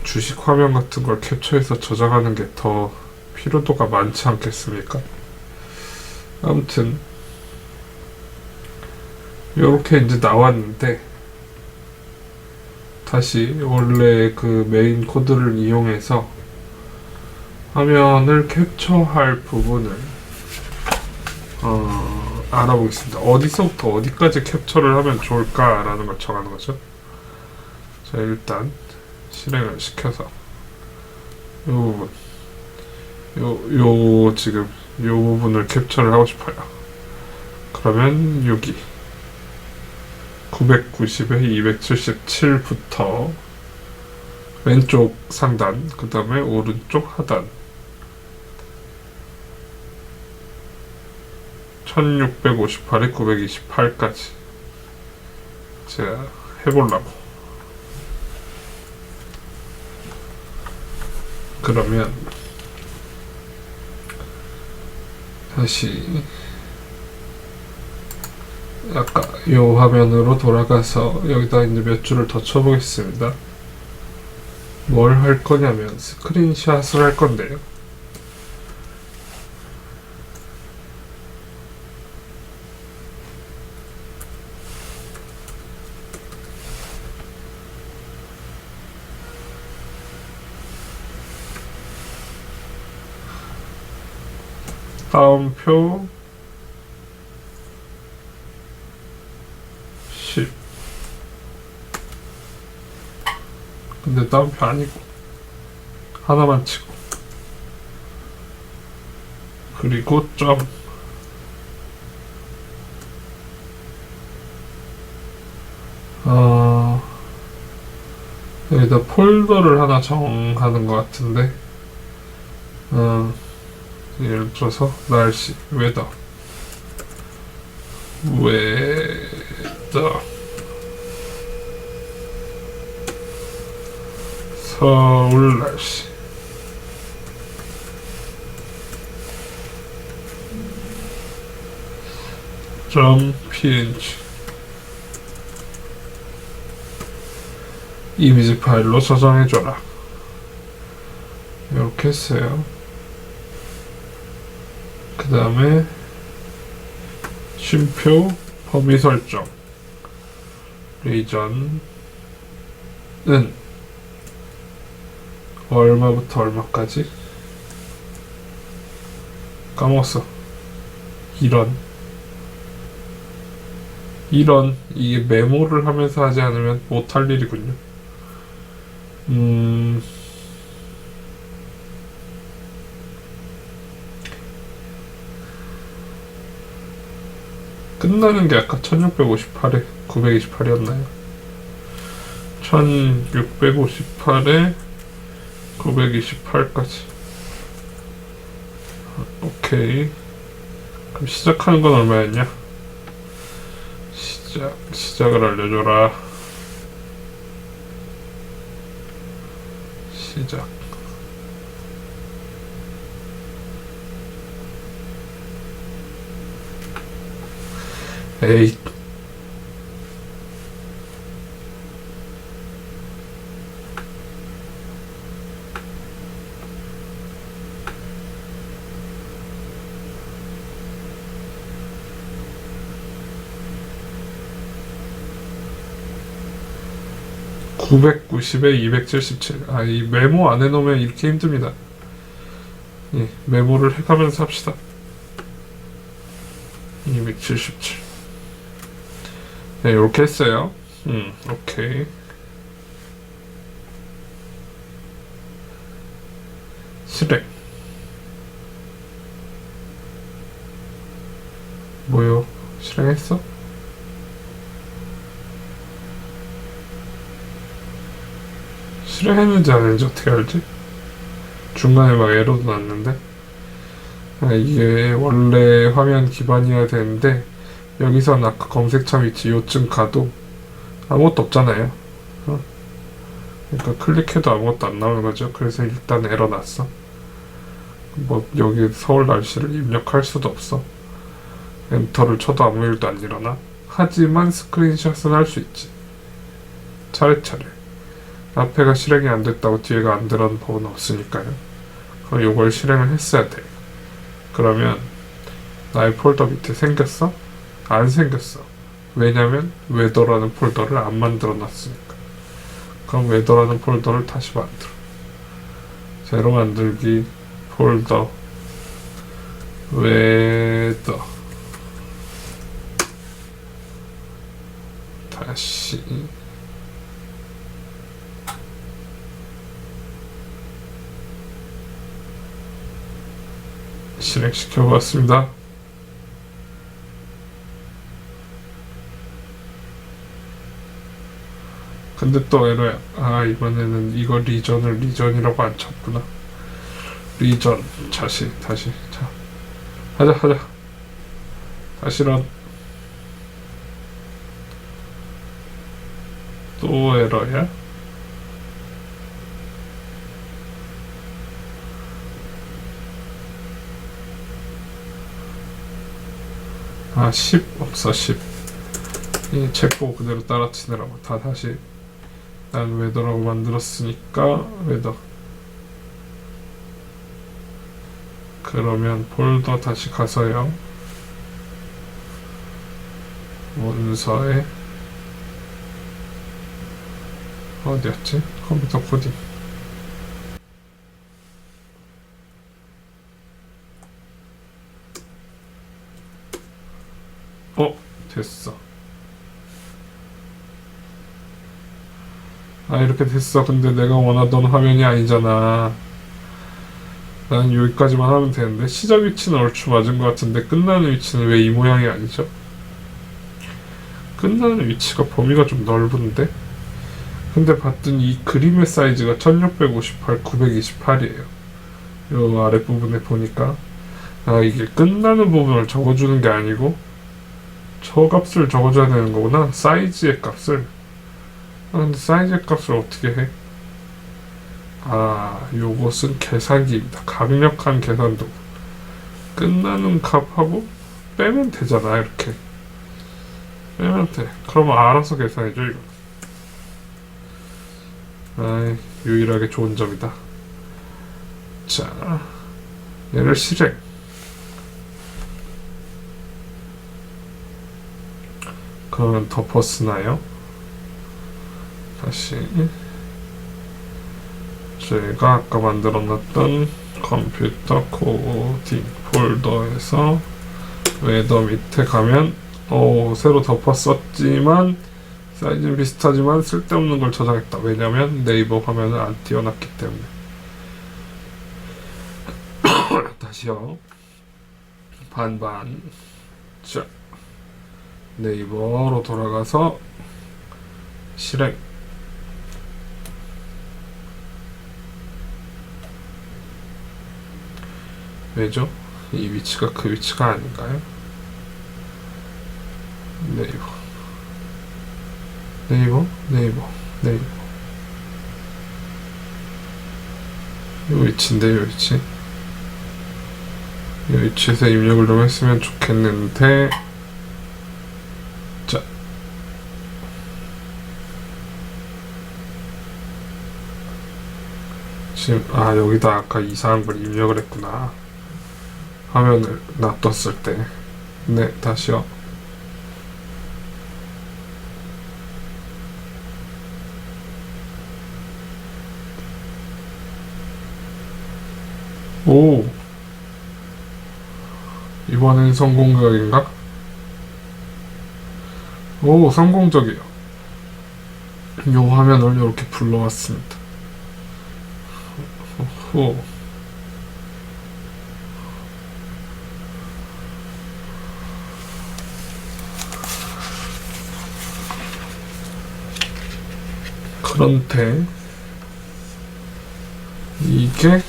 주식 화면 같은 걸 캡처해서 저장하는 게 더 피로도가 많지 않겠습니까? 아무튼 요렇게 이제 나왔는데, 다시 원래 그 메인 코드를 이용해서 화면을 캡처할 부분을 알아보겠습니다. 어디서부터 어디까지 capture를 하면 좋을까라는 걸 정하는 거죠. 자, 일단 실행을 시켜서 요 부분, 지금 요 부분을 캡처를 하고 싶어요. 그러면 여기 990에 277부터 왼쪽 상단, 그 다음에 오른쪽 하단, 1658에 928까지 제가 해보려고. 그러면 다시 아까 이 화면으로 돌아가서 여기다 이제 몇 줄을 더 쳐보겠습니다. 뭘 할 거냐면 스크린샷을 할 건데요. 다음표 10. 근데 다운표 아니고 하나만 치고, 그리고 점, 여기다 폴더를 하나 정하는 것 같은데, 예를 들어서 날씨, 웨더 웨더 서울 날씨 .png 이미지 파일로 저장해줘라. 이렇게 했어요. 그 다음에 쉼표 범위 설정 리전은 얼마부터 얼마까지? 까먹었어. 이런 이게 메모를 하면서 하지 않으면 못할 일이군요. 끝나는 게 아까 1658에 928이었나요? 1658에 928까지. 오케이. 그럼 시작하는 건 얼마였냐? 시작을 알려줘라. 시작. 에이. (990에 277) 이 메모 안 해놓으면 이렇게 힘듭니다. 예, 메모를 해가면서 합시다. 277. 네, 이렇게 했어요. 오케이. 실행. 뭐요? 실행했어? 실행했는지 안 했는지 어떻게 알지? 중간에 막 에러도 났는데. 이게 원래 화면 기반이어야 되는데 여기선 아까 검색창 위치 요쯤 가도 아무것도 없잖아요. 그러니까 클릭해도 아무것도 안 나오는 거죠. 그래서 일단 에러 났어. 뭐 여기 서울 날씨를 입력할 수도 없어. 엔터를 쳐도 아무 일도 안 일어나. 하지만 스크린샷은 할 수 있지. 차례차례. 앞에가 실행이 안 됐다고 뒤에가 안 되라는 법은 없으니까요. 그럼 요걸 실행을 했어야 돼. 그러면 나의 폴더 밑에 생겼어? 안 생겼어. 왜냐면 웨더라는 폴더를 안 만들어 놨으니까. 그럼 웨더라는 폴더를 다시 만들어. 새로 만들기 폴더 웨더 다시 실행시켜 보았습니다. 근데 또 에러야. 이번에는 이거 리전을 리전이라고 안 쳤구나. 리전 다시 자 하자 다시 런. 또 에러야? 아, 10 없어. 10 이 체포 그대로 따라치느라고 다 다시. 난 웨더라고 만들었으니까 웨더. 그러면 폴더 다시 가서요. 문서에 어디였지? 컴퓨터 코딩. 됐어. 이렇게 됐어. 근데 내가 원하던 화면이 아니잖아. 난 여기까지만 하면 되는데 시작 위치는 얼추 맞은 것 같은데 끝나는 위치는 왜 이 모양이 아니죠? 끝나는 위치가 범위가 좀 넓은데? 근데 봤더니 이 그림의 사이즈가 1658, 928이에요. 요 아랫부분에 보니까 이게 끝나는 부분을 적어주는 게 아니고 저 값을 적어줘야 되는 거구나. 사이즈의 값을. 근데 사이즈의 값을 어떻게 해? 요것은 계산기입니다. 강력한 계산도. 끝나는 값하고 빼면 되잖아. 이렇게 빼면 돼. 그러면 알아서 계산해줘. 이거 유일하게 좋은 점이다. 자, 얘를 실행. 그러면 덮어쓰나요? 다시 제가 아까 만들어놨던 컴퓨터 코딩 폴더에서 웨더 밑에 가면 새로 덮었었지만 사이즈는 비슷하지만 쓸데없는 걸 저장했다. 왜냐면 네이버 화면을 안 띄워놨기 때문에. 다시요. 반반. 자, 네이버로 돌아가서 실행. 왜죠? 이 위치가 그 위치가 아닌가요? 네이버. 이 위치인데, 이 위치. 이 위치에서 입력을 좀 했으면 좋겠는데. 자, 지금 여기다 아까 이상한 걸 입력을 했구나. 화면을 놔뒀을 때. 네, 다시요. 오, 이번엔 성공적인가? 오, 성공적이에요. 요 화면을 이렇게 불러왔습니다. 오. 그런데 이게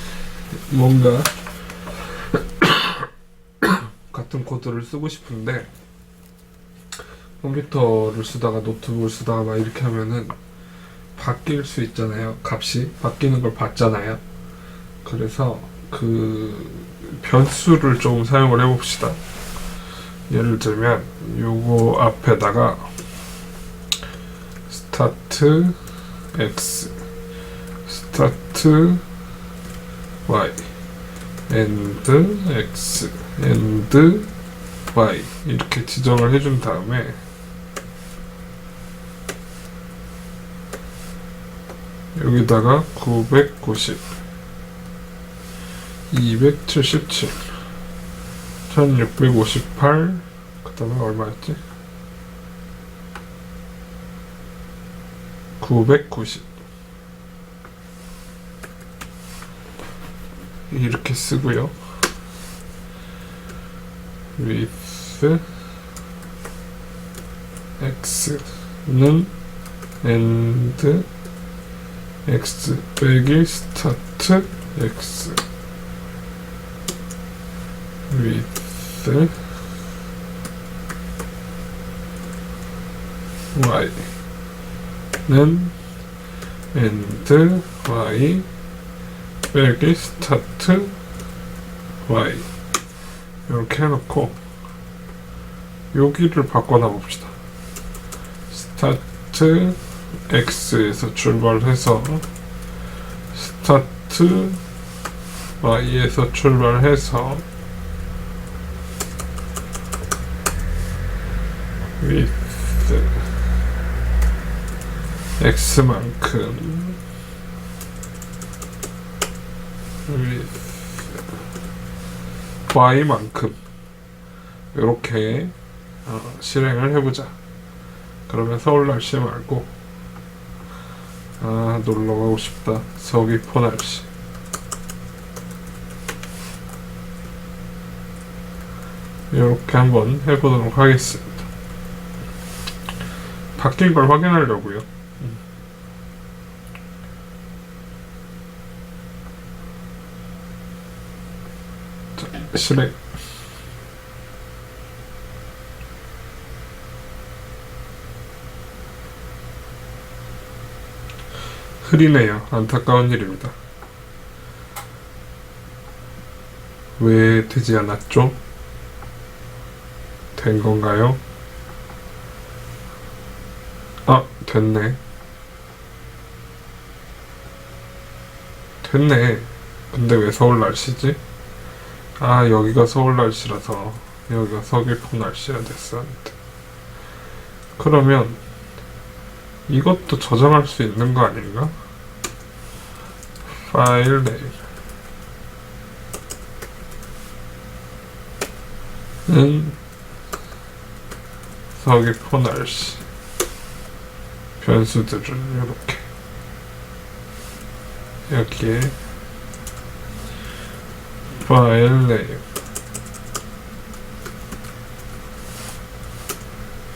뭔가 같은 코드를 쓰고 싶은데 컴퓨터를 쓰다가 노트북을 쓰다가 막 이렇게 하면은 바뀔 수 있잖아요. 값이 바뀌는 걸 봤잖아요. 그래서 그 변수를 좀 사용을 해봅시다. 예를 들면 요거 앞에다가 스타트 x, 스타트 y, end x, end y 이렇게 지정을 해준 다음에 여기다가 990, 277, 1658, 그 다음에 얼마였지? 990 이렇게 쓰고요. with x는 end x 빼기 start x with y는 end y 빼기 start y 이렇게 해놓고 여기를 바꿔놔 봅시다. start x에서 출발해서 start y에서 출발해서 with x만큼 with y만큼 이렇게 실행을 해보자. 그러면 서울 날씨 말고 놀러 가고 싶다. 서귀포 날씨. 이렇게 한번 해보도록 하겠습니다. 바뀐 걸 확인하려고요. 자, 실행. 흐리네요. 안타까운 일입니다. 왜 되지 않았죠? 된 건가요? 아, 됐네. 됐네. 근데 왜 서울 날씨지? 아, 여기가 서울 날씨라서 여기가 서귀포 날씨가 됐었는데. 그러면 이것도 저장할 수 있는 거 아닌가? 파일 네임 은 서귀포 날씨 변수들을 이렇게 여기에 파일 네임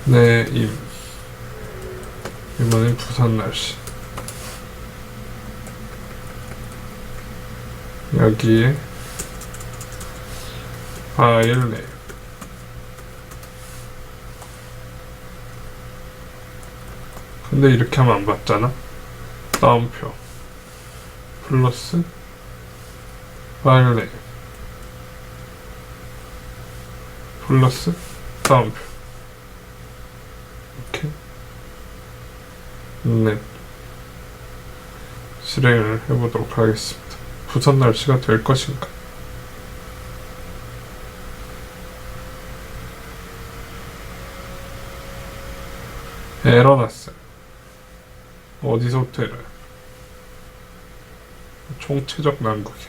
네임 이번엔 부산 날씨 여기에 파일 네임 근데 이렇게 하면 안 받잖아. 다운표 플러스 파일 네임 플러스 다운표 이렇게 네 실행을 해보도록 하겠습니다. 부산 날씨가 될 것인가? 에러 났어요. 어디서부터 에러야? 총체적 난국이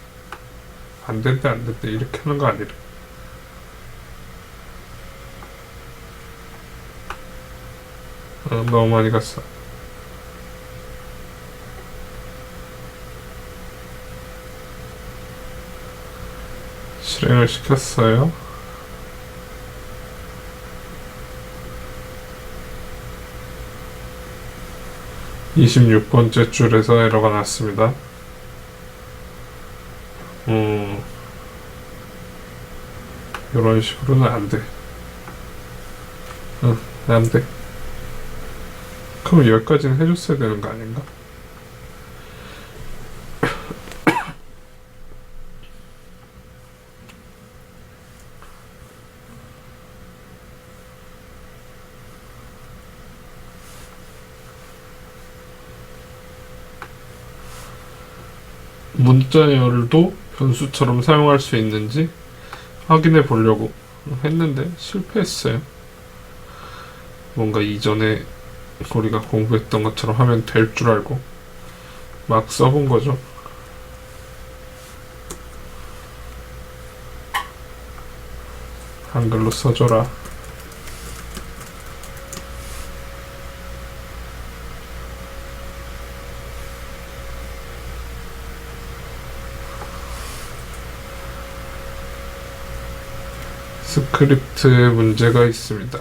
안 된대 안 된대 이렇게 하는 거 아니래. 너무 많이 갔어. 실행을 시켰어요. (26번째) 줄에서 에러가 났습니다. 이런 식으로는 안 돼. 안 돼. 그럼 여기까지는 해줬어야 되는 거 아닌가? 문자열도 변수처럼 사용할 수 있는지 확인해 보려고 했는데 실패했어요. 뭔가 이전에 우리가 공부했던 것처럼 하면 될 줄 알고 막 써본 거죠. 한글로 써줘라. 스크립트에 문제가 있습니다.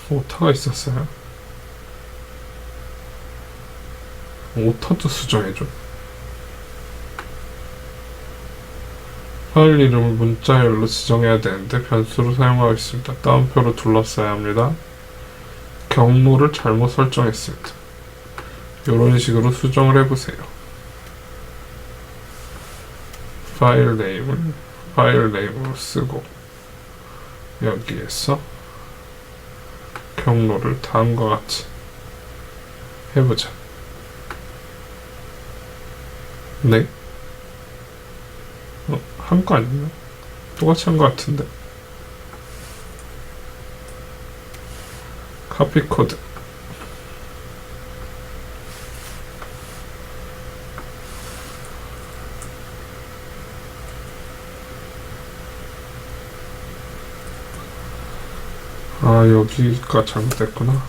오타가 있었어요. 오타도 수정해줘. 파일 이름을 문자열로 지정해야 되는데 변수로 사용하고 있습니다. 다운표로 둘러싸야 합니다. 경로를 잘못 설정했습니다. 이런 식으로 수정을 해보세요. 파일 네임을 파일 네임으로 쓰고 여기에서 경로를 다음과 같이 해보자. 네? 한 거 아니야? 똑같이 한 거 같은데. 카피 코드 여기가 잘못됐구나.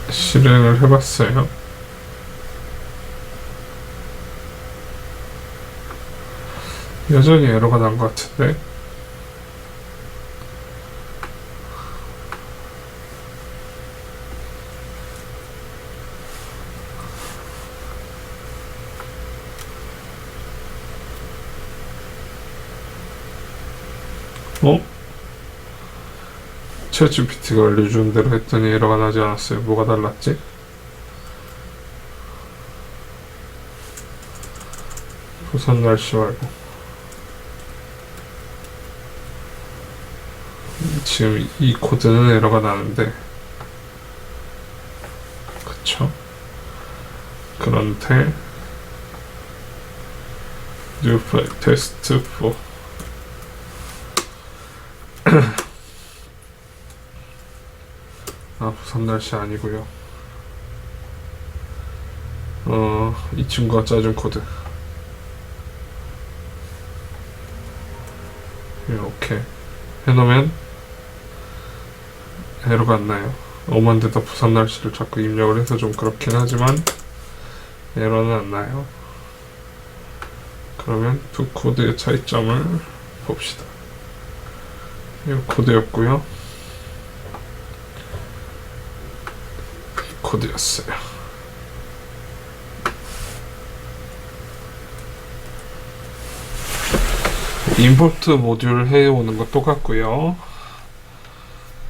실행을 해봤어요. 여전히 에러가 난 것 같은데. 어? 챗GPT가 알려주는 대로 했더니 에러가 나지 않았어요. 뭐가 달랐지? 부산 날씨 말고 지금 이 코드는 에러가 나는데, 그쵸? 그런데 new file test for 부산 날씨 아니고요. 이 친구가 짜준 코드 이렇게 해놓으면 에러가 안 나요. 엄한데다 부산 날씨를 자꾸 입력을 해서 좀 그렇긴 하지만 에러는 안 나요. 그러면 두 코드의 차이점을 봅시다. 이 코드였고요. 이 코드였어요. 임포트 모듈 해오는 거 똑같고요.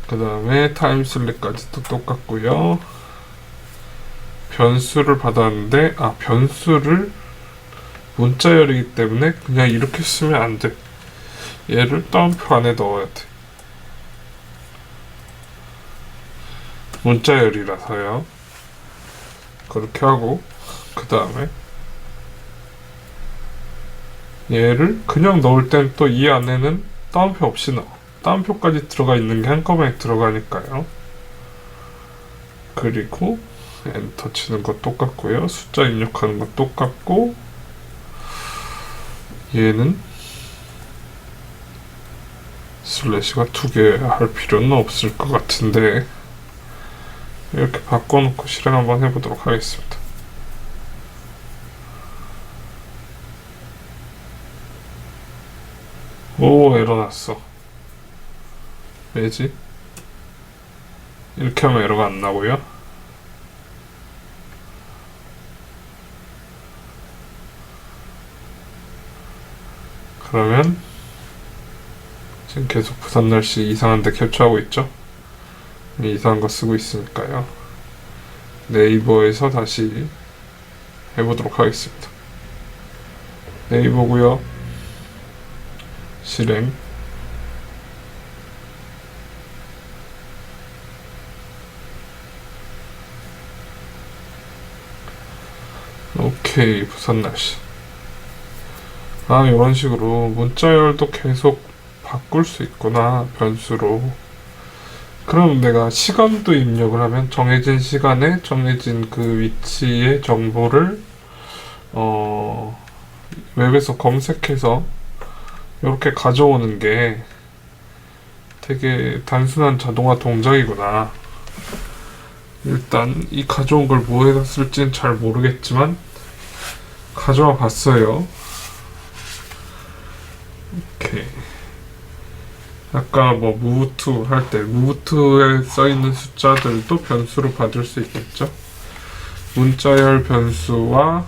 그 다음에 타임슬립까지도 똑같고요. 변수를 받았는데, 변수를 문자열이기 때문에 그냥 이렇게 쓰면 안 돼. 얘를 따옴표 안에 넣어야 돼. 문자열이라서요. 그렇게 하고, 그 다음에 얘를 그냥 넣을 땐 또 이 안에는 따옴표 없이 넣어. 따옴표까지 들어가 있는 게 한꺼번에 들어가니까요. 그리고 엔터 치는 거 똑같고요. 숫자 입력하는 거 똑같고, 얘는 슬래시가 두 개 할 필요는 없을 것 같은데, 이렇게 바꿔놓고 실행 한번 해보도록 하겠습니다. 오, 에러 났어. 왜지? 이렇게 하면 에러가 안 나고요. 그러면 지금 계속 부산 날씨 이상한데 캡처하고 있죠? 이상한 거 쓰고 있으니까요. 네이버에서 다시 해보도록 하겠습니다. 네이버고요. 실행. 오케이, 부산 날씨. 이런 식으로 문자열도 계속 바꿀 수 있구나, 변수로. 그럼 내가 시간도 입력을 하면 정해진 시간에 정해진 그 위치의 정보를 웹에서 검색해서 이렇게 가져오는 게 되게 단순한 자동화 동작이구나. 일단 이 가져온 걸 뭐에다 쓸지는 잘 모르겠지만 가져와 봤어요. 오케이. 아까 뭐 move to 할 때 move to에 써있는 숫자들도 변수로 받을 수 있겠죠. 문자열 변수와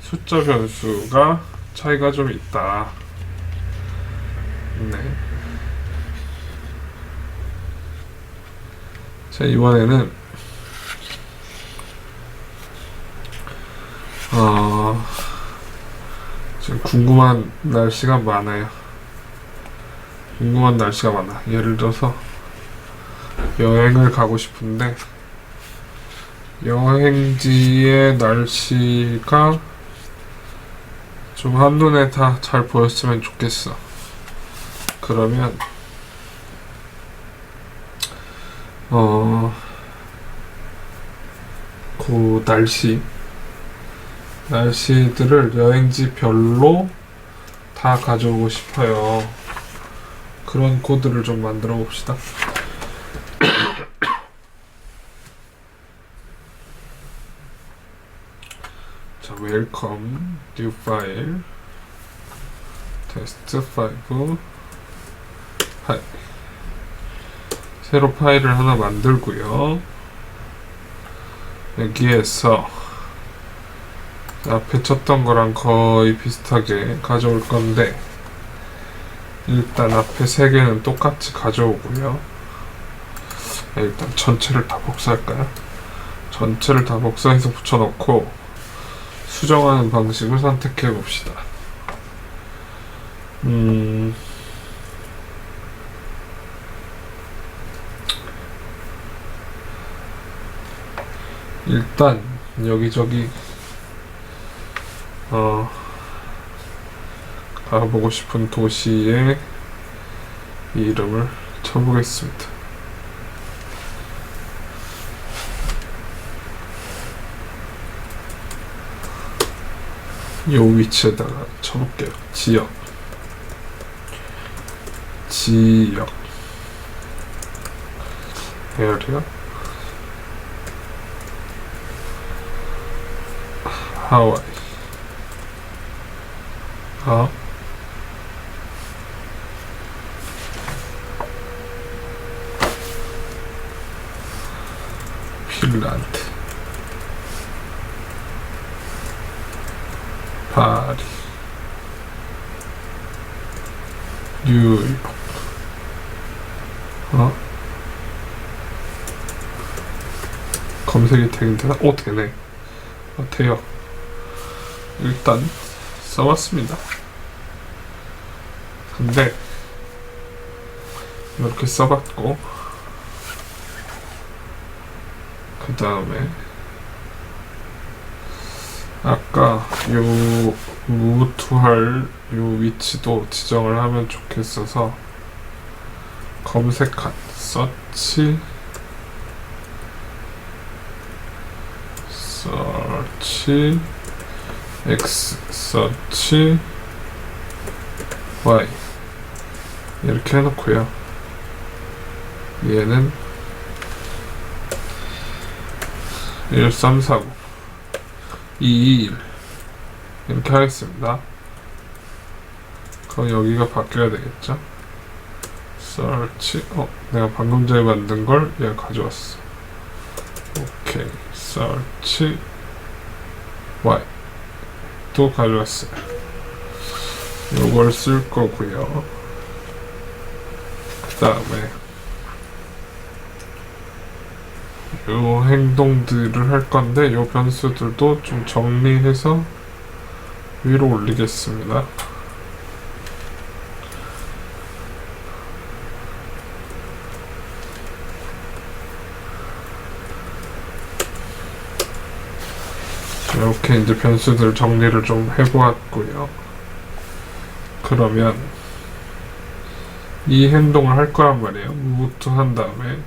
숫자 변수가 차이가 좀 있다. 네. 자, 이번에는 지금 궁금한 날씨가 많아요. 궁금한 날씨가 많아. 예를 들어서 여행을 가고 싶은데 여행지의 날씨가 좀 한눈에 다 잘 보였으면 좋겠어. 그러면 그 날씨들을 여행지별로 다 가져오고 싶어요. 그런 코드를 좀 만들어 봅시다. 자, 웰컴, 뉴 파일, 테스트 5 파일. 새로 파일을 하나 만들고요. 여기에서 앞에 쳤던 거랑 거의 비슷하게 가져올 건데, 일단 앞에 세 개는 똑같이 가져오고요. 일단 전체를 다 복사할까요? 전체를 다 복사해서 붙여놓고 수정하는 방식을 선택해 봅시다. 일단 여기저기 가보고 싶은 도시의 이름을 쳐보겠습니다. 요 위치에다가 쳐볼게요. 지역 에어리어 하와이 핀란드 파리 뉴욕 검색이 되긴 되나? 오, 되네. 돼요. 일단 써봤습니다. 근데 이렇게 써봤고, 그 다음에 아까 요 루트할 요 위치도 지정을 하면 좋겠어서 검색한 서치 X 서치 Y 이렇게 해놓고요. 얘는 1349 221 이렇게 하겠습니다. 그럼 여기가 바뀌어야 되겠죠? search 내가 방금 전에 만든 걸 얘가 가져왔어. 오케이, search Y 또 가져왔어요. 요걸 쓸 거고요. 그 다음에 요 행동들을 할 건데 요 변수들도 좀 정리해서 위로 올리겠습니다. 이렇게 이제 변수들 정리를 좀 해보았고요. 그러면 이 행동을 할 거란 말이에요. 무부트 한 다음에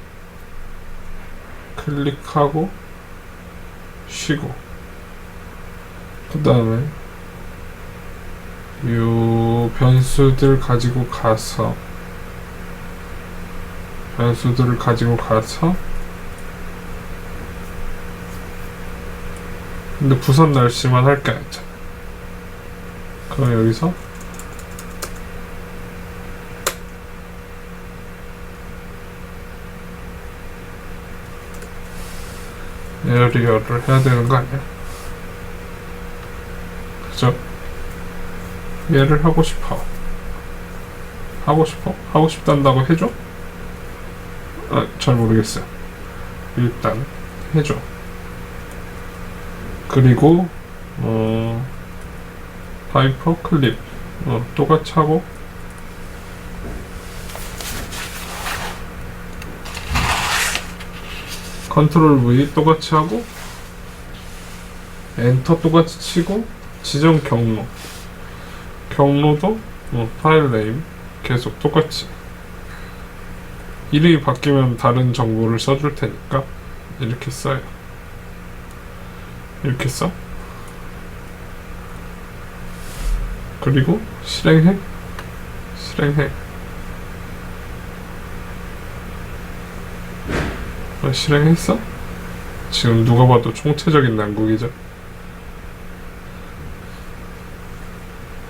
클릭하고 쉬고, 그 다음에 요 변수들을 가지고 가서 근데 부산 날씨만 할 게 아니잖아. 그럼 여기서 에어리어를 해야 되는 거 아니야? 그죠? 얘를 하고 싶단다고 해줘? 잘 모르겠어요. 일단 해줘. 그리고 하이퍼 클립 똑같이 하고, 컨트롤 V 똑같이 하고, 엔터 똑같이 치고, 지정 경로도 파일 네임 계속 똑같이. 이름이 바뀌면 다른 정보를 써줄 테니까 이렇게 써요. 이렇게 써. 그리고 실행해. 실행했어? 지금 누가 봐도 총체적인 난국이죠.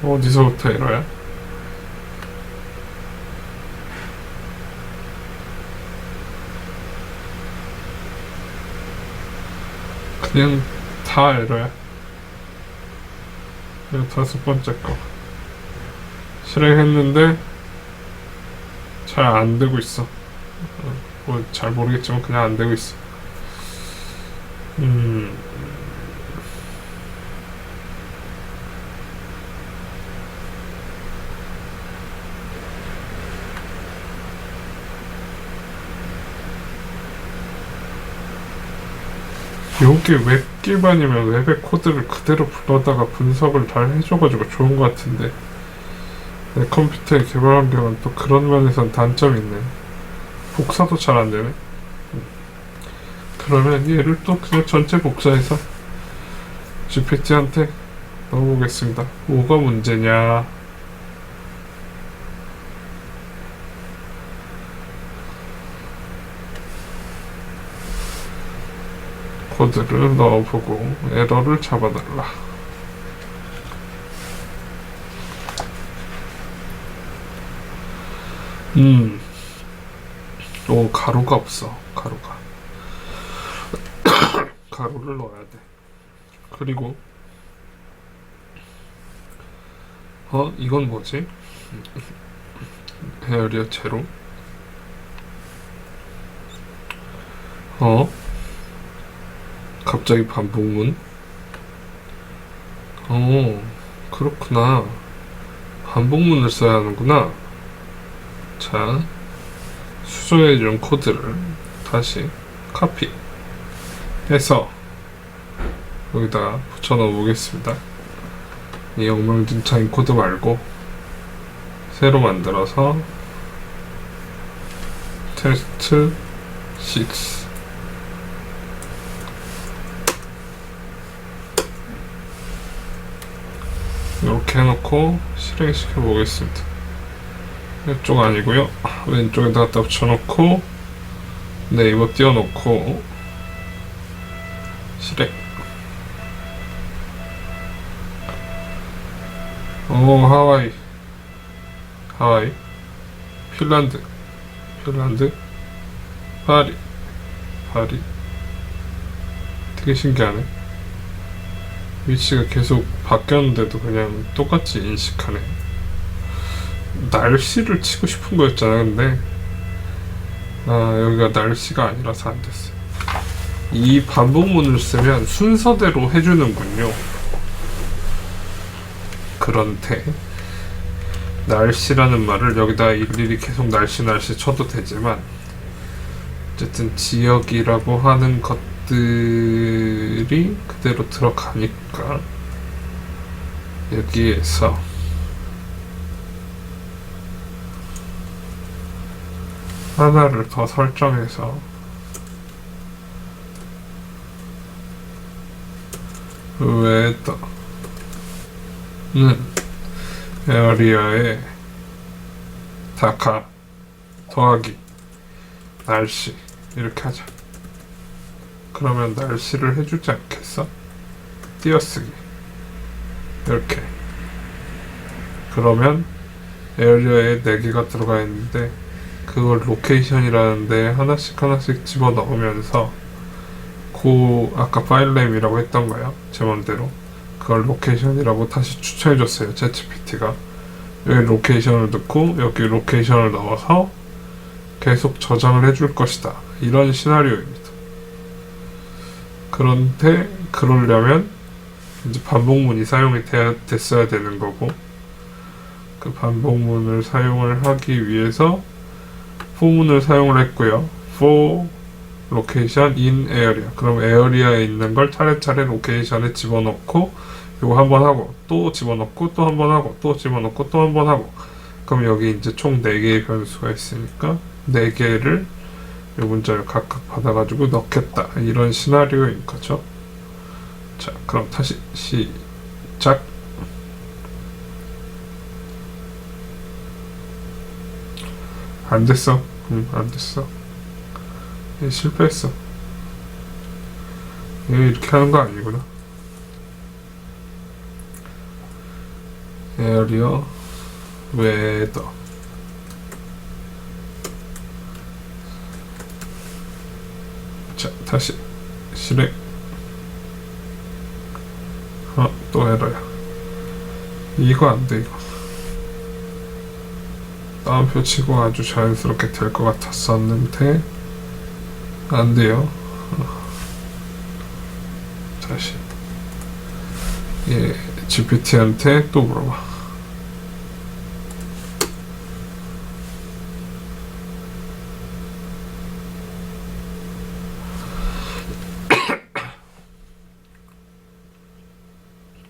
어디서부터 에러야? 그냥 다 에러야. 이거 다섯 번째 거 실행했는데 잘 안 되고 있어. 뭐 잘 모르겠지만 그냥 안 되고 있어. 요게 웹 기반이면 웹의 코드를 그대로 불러다가 분석을 잘 해줘가지고 좋은 것 같은데 내 컴퓨터의 개발 환경은 또 그런 면에선 단점이 있네. 복사도 잘 안 되네. 그러면 얘를 또 그냥 전체 복사해서 GPT한테 넣어보겠습니다. 뭐가 문제냐? 코드를 넣어보고 에러를 잡아달라. 가루가 없어. 가루를 넣어야 돼. 그리고 이건 뭐지? 에어리어 제로. 갑자기 반복문. 그렇구나. 반복문을 써야 하는구나. 자, 수정해준 코드를 다시 카피 해서 여기다가 붙여넣어 보겠습니다. 이 엉망진창인 코드 말고 새로 만들어서 테스트 6 이렇게 해놓고 실행시켜 보겠습니다. 이쪽 아니고요, 왼쪽에다 갖다 붙여놓고 네이버 띄워놓고 실행. 하와이, 핀란드, 파리. 되게 신기하네. 위치가 계속 바뀌었는데도 그냥 똑같이 인식하네. 날씨를 치고 싶은 거였잖아. 근데 여기가 날씨가 아니라서 안 됐어. 이 반복문을 쓰면 순서대로 해주는군요. 그런데 날씨라는 말을 여기다 일일이 계속 날씨 쳐도 되지만 어쨌든 지역이라고 하는 것들이 그대로 들어가니까 여기에서 하나를 더 설정해서 웨더는 에어리어에 다카 더하기 날씨 이렇게 하자. 그러면 날씨를 해주지 않겠어? 띄어쓰기 이렇게. 그러면 에어리어에 4개가 들어가 있는데 그걸 로케이션이라는데 하나씩 집어넣으면서 아까 파일네임이라고 했던 거예요. 제 맘대로 그걸 로케이션이라고 다시 추천해줬어요. 챗GPT가 여기 로케이션을 넣고 여기 로케이션을 넣어서 계속 저장을 해줄 것이다. 이런 시나리오입니다. 그런데 그러려면 이제 반복문이 사용이 됐어야 되는 거고, 그 반복문을 사용을 하기 위해서 for문을 사용을 했고요. for location in area. 그럼 에어리아에 있는 걸 차례차례 로케이션에 집어넣고 이거 한번 하고 또 집어넣고 또 한번 하고 또 집어넣고 또 한번 하고, 그럼 여기 이제 총 4개의 변수가 있으니까 4개를 이 문자를 각각 받아가지고 넣겠다. 이런 시나리오인 거죠. 자, 그럼 다시 시작. 안 됐어. 안 됐어. 실패했어. 이렇게 하는 거 아니구나. 에어리어 웨더. 자, 다시 실행. 또 에러야. 이거 안 돼, 이거. 다운표 치고 아주 자연스럽게 될 것 같았었는데 안 돼요. 다시 GPT한테 또 물어봐.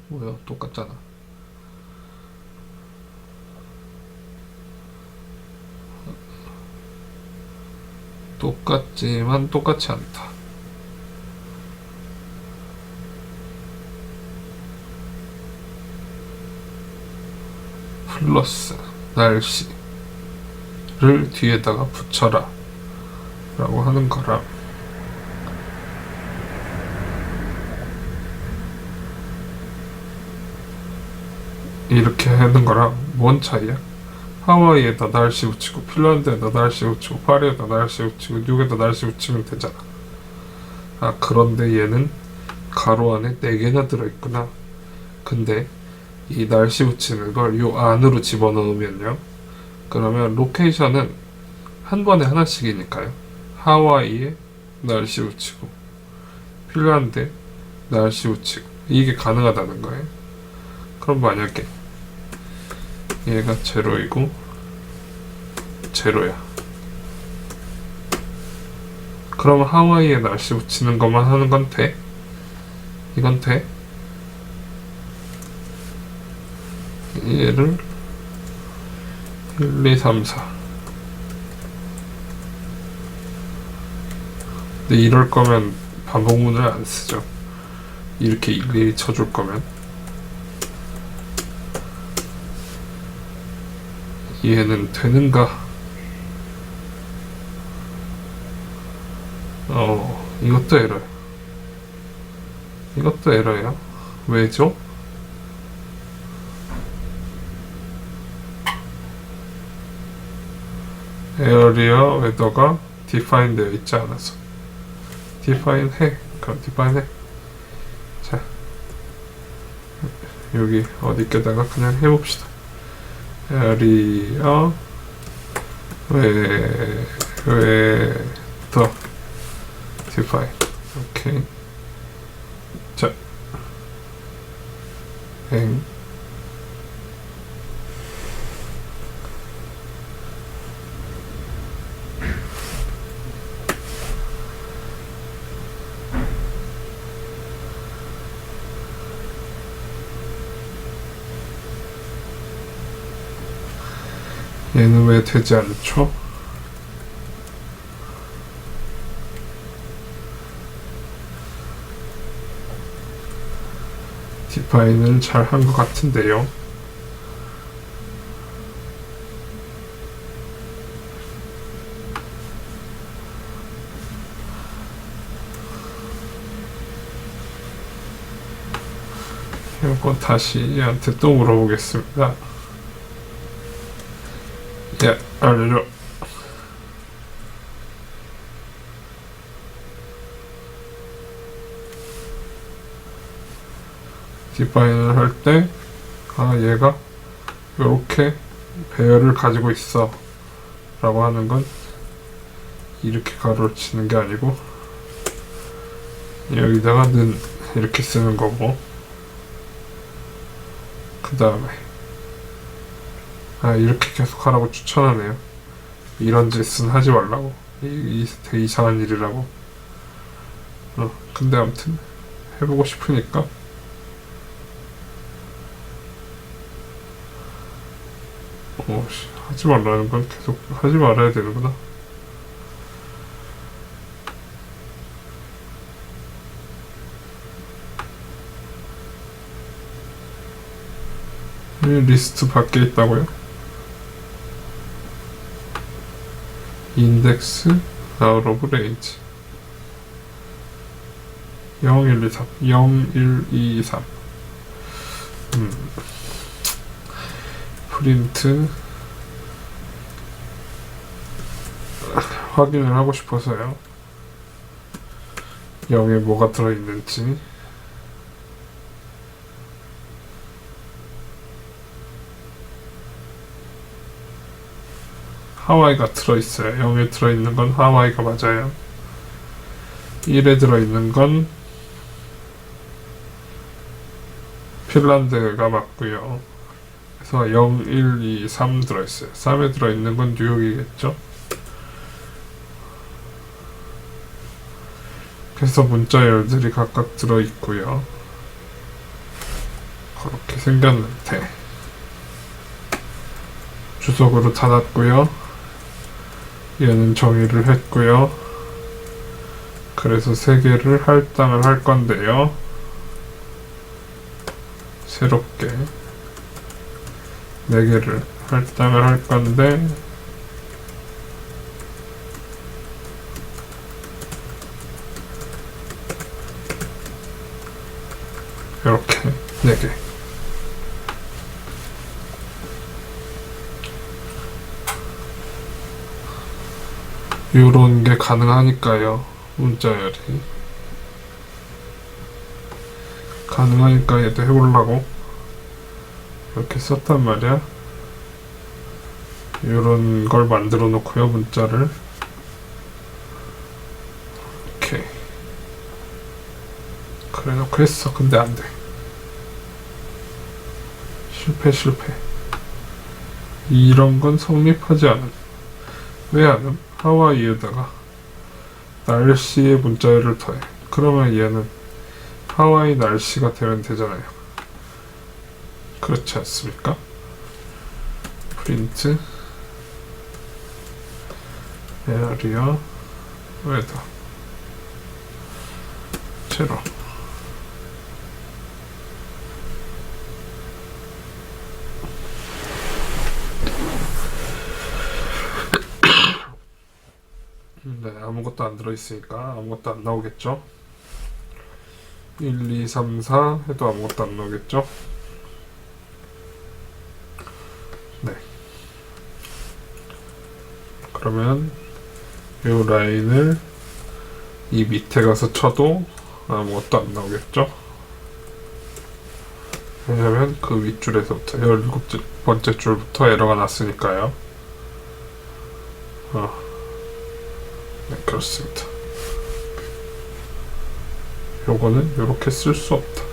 뭐야, 똑같잖아. 똑같지만 똑같지 않다. 플러스 날씨를 뒤에다가 붙여라 라고 하는 거랑 이렇게 하는 거랑 뭔 차이야? 하와이에다 날씨 붙이고 핀란드에다 날씨 붙이고 파리에다 날씨 붙이고 뉴욕에다 날씨 붙이면 되잖아. 그런데 얘는 가로 안에 4개나 들어있구나. 근데 이 날씨 붙이는 걸 요 안으로 집어넣으면요, 그러면 로케이션은 한 번에 하나씩이니까요. 하와이에 날씨 붙이고 핀란드에 날씨 붙이고 이게 가능하다는 거예요. 그럼 만약에 얘가 제로이고 제로야, 그럼 하와이에 날씨 붙이는 것만 하는 건 돼? 이건 돼? 얘를 1, 2, 3, 4. 근데 이럴 거면 반복문을 안 쓰죠. 이렇게 일일이 쳐줄 거면. 얘는 되는가? 이것도 에러야. 이것도 에러야. 왜죠? 에어리어 웨더가 디파인 되어 있지 않아서. 디파인 해. 그럼 디파인 해. 자, 여기 어디께다가 그냥 해봅시다. 에어리어 웨더 디파인. 오케이. 자, 얘는 왜 되지 않죠? 디파인을 잘 한 것 같은데요. 이거 다시 얘한테 또 물어보겠습니다. 알려줘. 디파인을 할 때, 얘가 이렇게 배열을 가지고 있어 라고 하는 건 이렇게 가로를 치는 게 아니고 여기다가 는 이렇게 쓰는 거고, 그 다음에 이렇게 계속 하라고 추천하네요. 이런 짓은 하지 말라고. 되게 이상한 일이라고. 근데 아무튼 해보고 싶으니까 하지 말라는 건 계속 하지 말아야 되는구나. 리스트 밖에 있다고요? 인덱스 out of range 0, 1, 2, 3 0, 1, 2, 3 프린트 확인을 하고 싶어서요. 0에 뭐가 들어있는지. 하와이가 들어있어요. 0에 들어있는 건 하와이가 맞아요. 1에 들어있는 건 핀란드가 맞고요. 그래서 0, 1, 2, 3 들어있어요. 3에 들어있는 건 뉴욕이겠죠. 그래서 문자열들이 각각 들어있고요. 그렇게 생겼는데 주석으로 닫았고요. 얘는 정의를 했고요. 그래서 3개를 할당을 할 건데요. 새롭게 4개를 할당을 할 건데 이렇게 4개. 요런 게 가능하니까요. 문자열이 가능하니까 얘도 해보려고 이렇게 썼단 말이야. 요런 걸 만들어 놓고요. 문자를 이렇게 그래 놓고 했어. 근데 안 돼. 실패. 이런 건 성립하지 않은. 왜 안 함? 하와이에다가 날씨의 문자열을 더해. 그러면 얘는 하와이 날씨가 되면 되잖아요. 그렇지 않습니까? 프린트 에어리어 웨더 제로. 네, 아무것도 안 들어있으니까 아무것도 안 나오겠죠. 1, 2, 3, 4 해도 아무것도 안 나오겠죠. 네. 그러면 이 라인을 이 밑에 가서 쳐도 아무것도 안 나오겠죠. 왜냐면 그 윗줄에서부터 17번째 줄부터 에러가 났으니까요. 네, 그렇습니다. 요거는 요렇게 쓸 수 없다.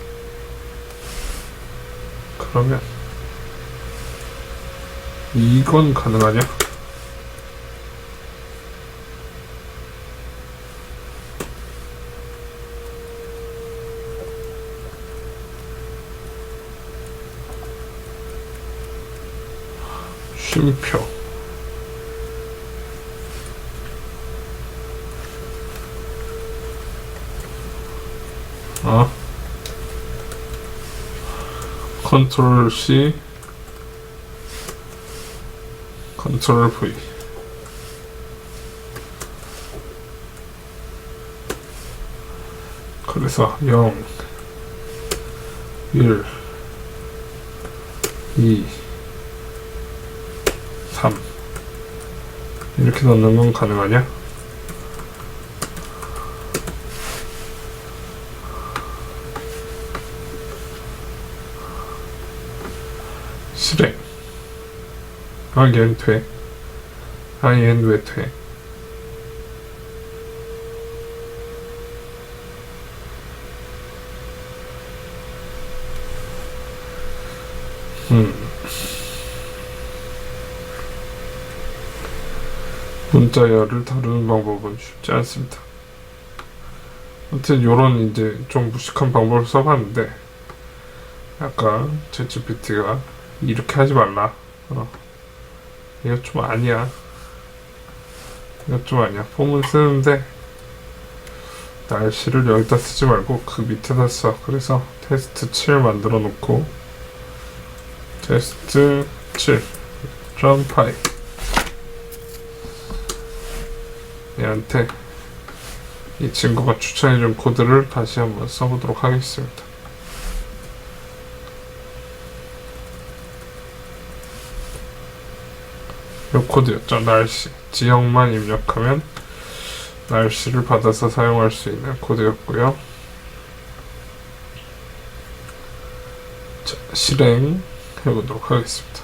그러면 이건 가능하냐? 쉼표 컨트롤 C 컨트롤 V. 그래서 0 1 2 3 이렇게 넣는 건 가능하냐? 실행. 얘는 돼. 얘는 왜 돼? 문자열을 다루는 방법은 쉽지 않습니다. 아무튼 요런 이제 좀 무식한 방법을 써봤는데 아까 챗GPT가 이렇게 하지 말라. 이거 좀 아니야. 폼은 쓰는데 날씨를 여기다 쓰지 말고 그 밑에다 써. 그래서 테스트 7 만들어 놓고 테스트 7.py 얘한테 이 친구가 추천해준 코드를 다시 한번 써보도록 하겠습니다. 요 코드였죠. 날씨 지역만 입력하면 날씨를 받아서 사용할 수 있는 코드였고요. 자, 실행 해보도록 하겠습니다.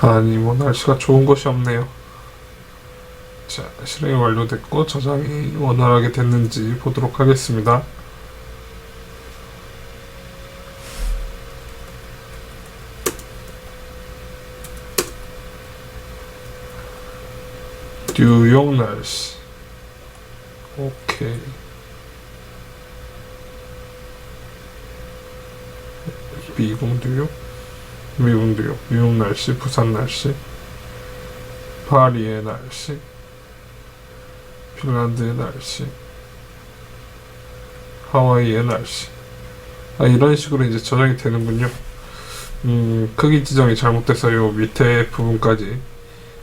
아니 뭐 날씨가 좋은 곳이 없네요. 자, 실행이 완료됐고 저장이 원활하게 됐는지 보도록 하겠습니다. 뉴욕 날씨. 오케이. 미국 날씨, 부산 날씨, 파리의 날씨, 핀란드의 날씨, 하와이의 날씨. 이런 식으로 이제 저장이 되는군요. 크기 지정이 잘못돼서 요 밑에 부분까지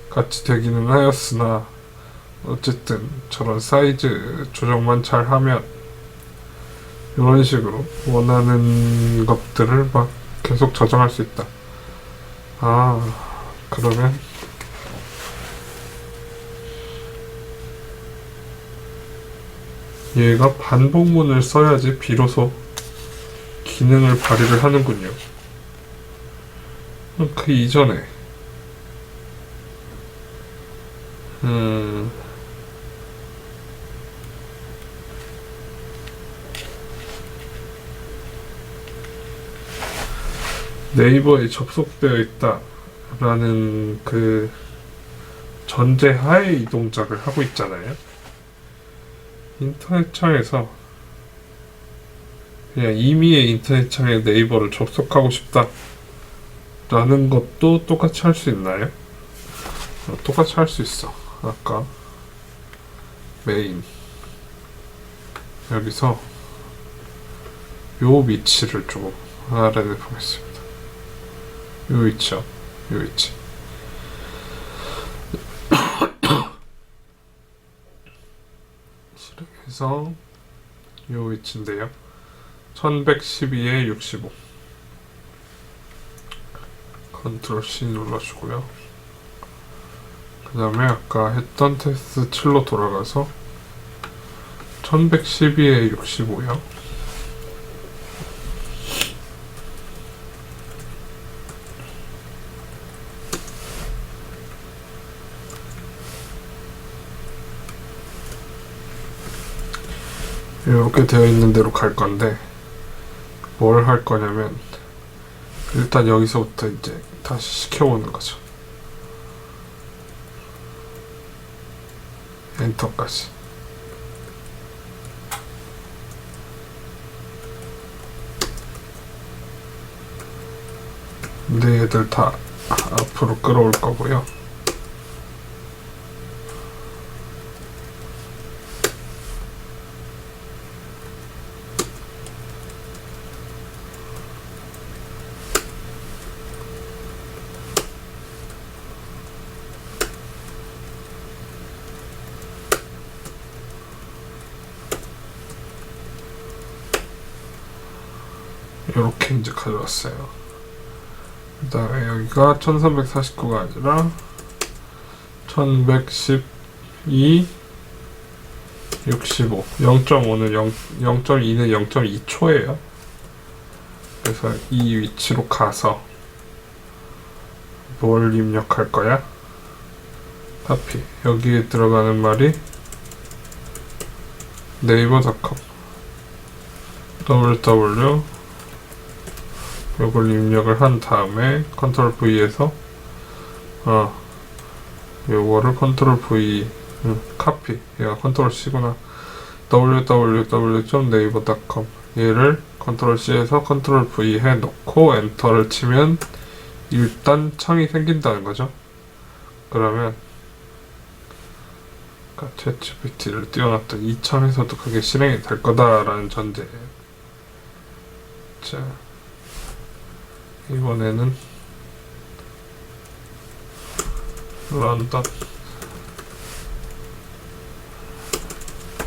같이 되기는 하였으나 어쨌든 저런 사이즈 조정만 잘 하면 이런 식으로 원하는 것들을 막 계속 저장할 수 있다. 그러면 얘가 반복문을 써야지 비로소 기능을 발휘를 하는군요. 그 이전에 네이버에 접속되어 있다라는 그 전제하에 이 동작을 하고 있잖아요. 인터넷 창에서 그냥 임의의 인터넷 창에 네이버를 접속하고 싶다라는 것도 똑같이 할 수 있나요? 똑같이 할 수 있어. 아까 메인 여기서 요 위치를 좀 알아내 보겠습니다. 요 위치요. 요 위치. 실행해서 요 위치인데요. 1112에 65. 컨트롤 C 눌러주고요. 그 다음에 아까 했던 테스트 7로 돌아가서 1112에 65요. 이렇게 되어 있는 대로 갈 건데 뭘 할 거냐면 일단 여기서부터 이제 다시 시켜보는 거죠. 엔터까지. 근데 얘들 다 앞으로 끌어올 거고요. 이렇게 이제 가져왔어요. 그 다음에 여기가 1349가 아니라 1112 65 0.5는 0.2는 0.2초예요. 그래서 이 위치로 가서 뭘 입력할 거야? 카피. 여기에 들어가는 말이 네이버닷컴 www 요걸 입력을 한 다음에 컨트롤 V에서 요거를 컨트롤 V 카피. 얘가 컨트롤 C구나. www.naver.com 얘를 컨트롤 C에서 컨트롤 V 해놓고 엔터를 치면 일단 창이 생긴다는 거죠. 그러면 챗GPT를 띄워놨던 이 창에서도 그게 실행이 될 거다라는 전제예요. 자, 이번에는 런던,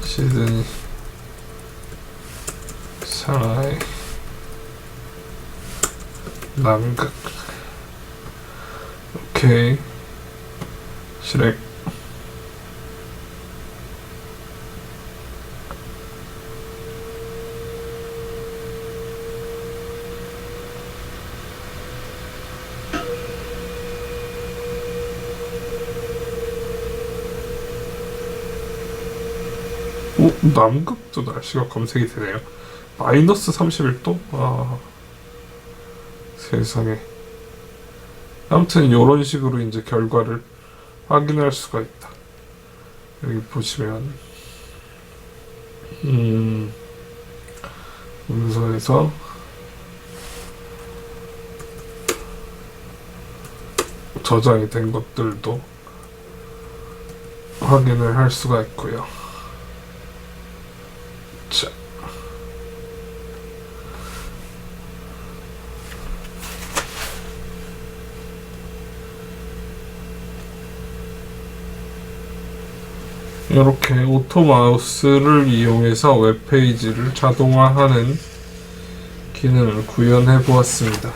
시드니, 상하이, 남극. 오케이. 실행. 남극도 날씨가 검색이 되네요. 마이너스 31도? 아, 세상에. 아무튼 이런 식으로 이제 결과를 확인할 수가 있다. 여기 보시면 문서에서 저장이 된 것들도 확인을 할 수가 있고요. 자, 이렇게 오토 마우스를 이용해서 웹페이지를 자동화하는 기능을 구현해 보았습니다.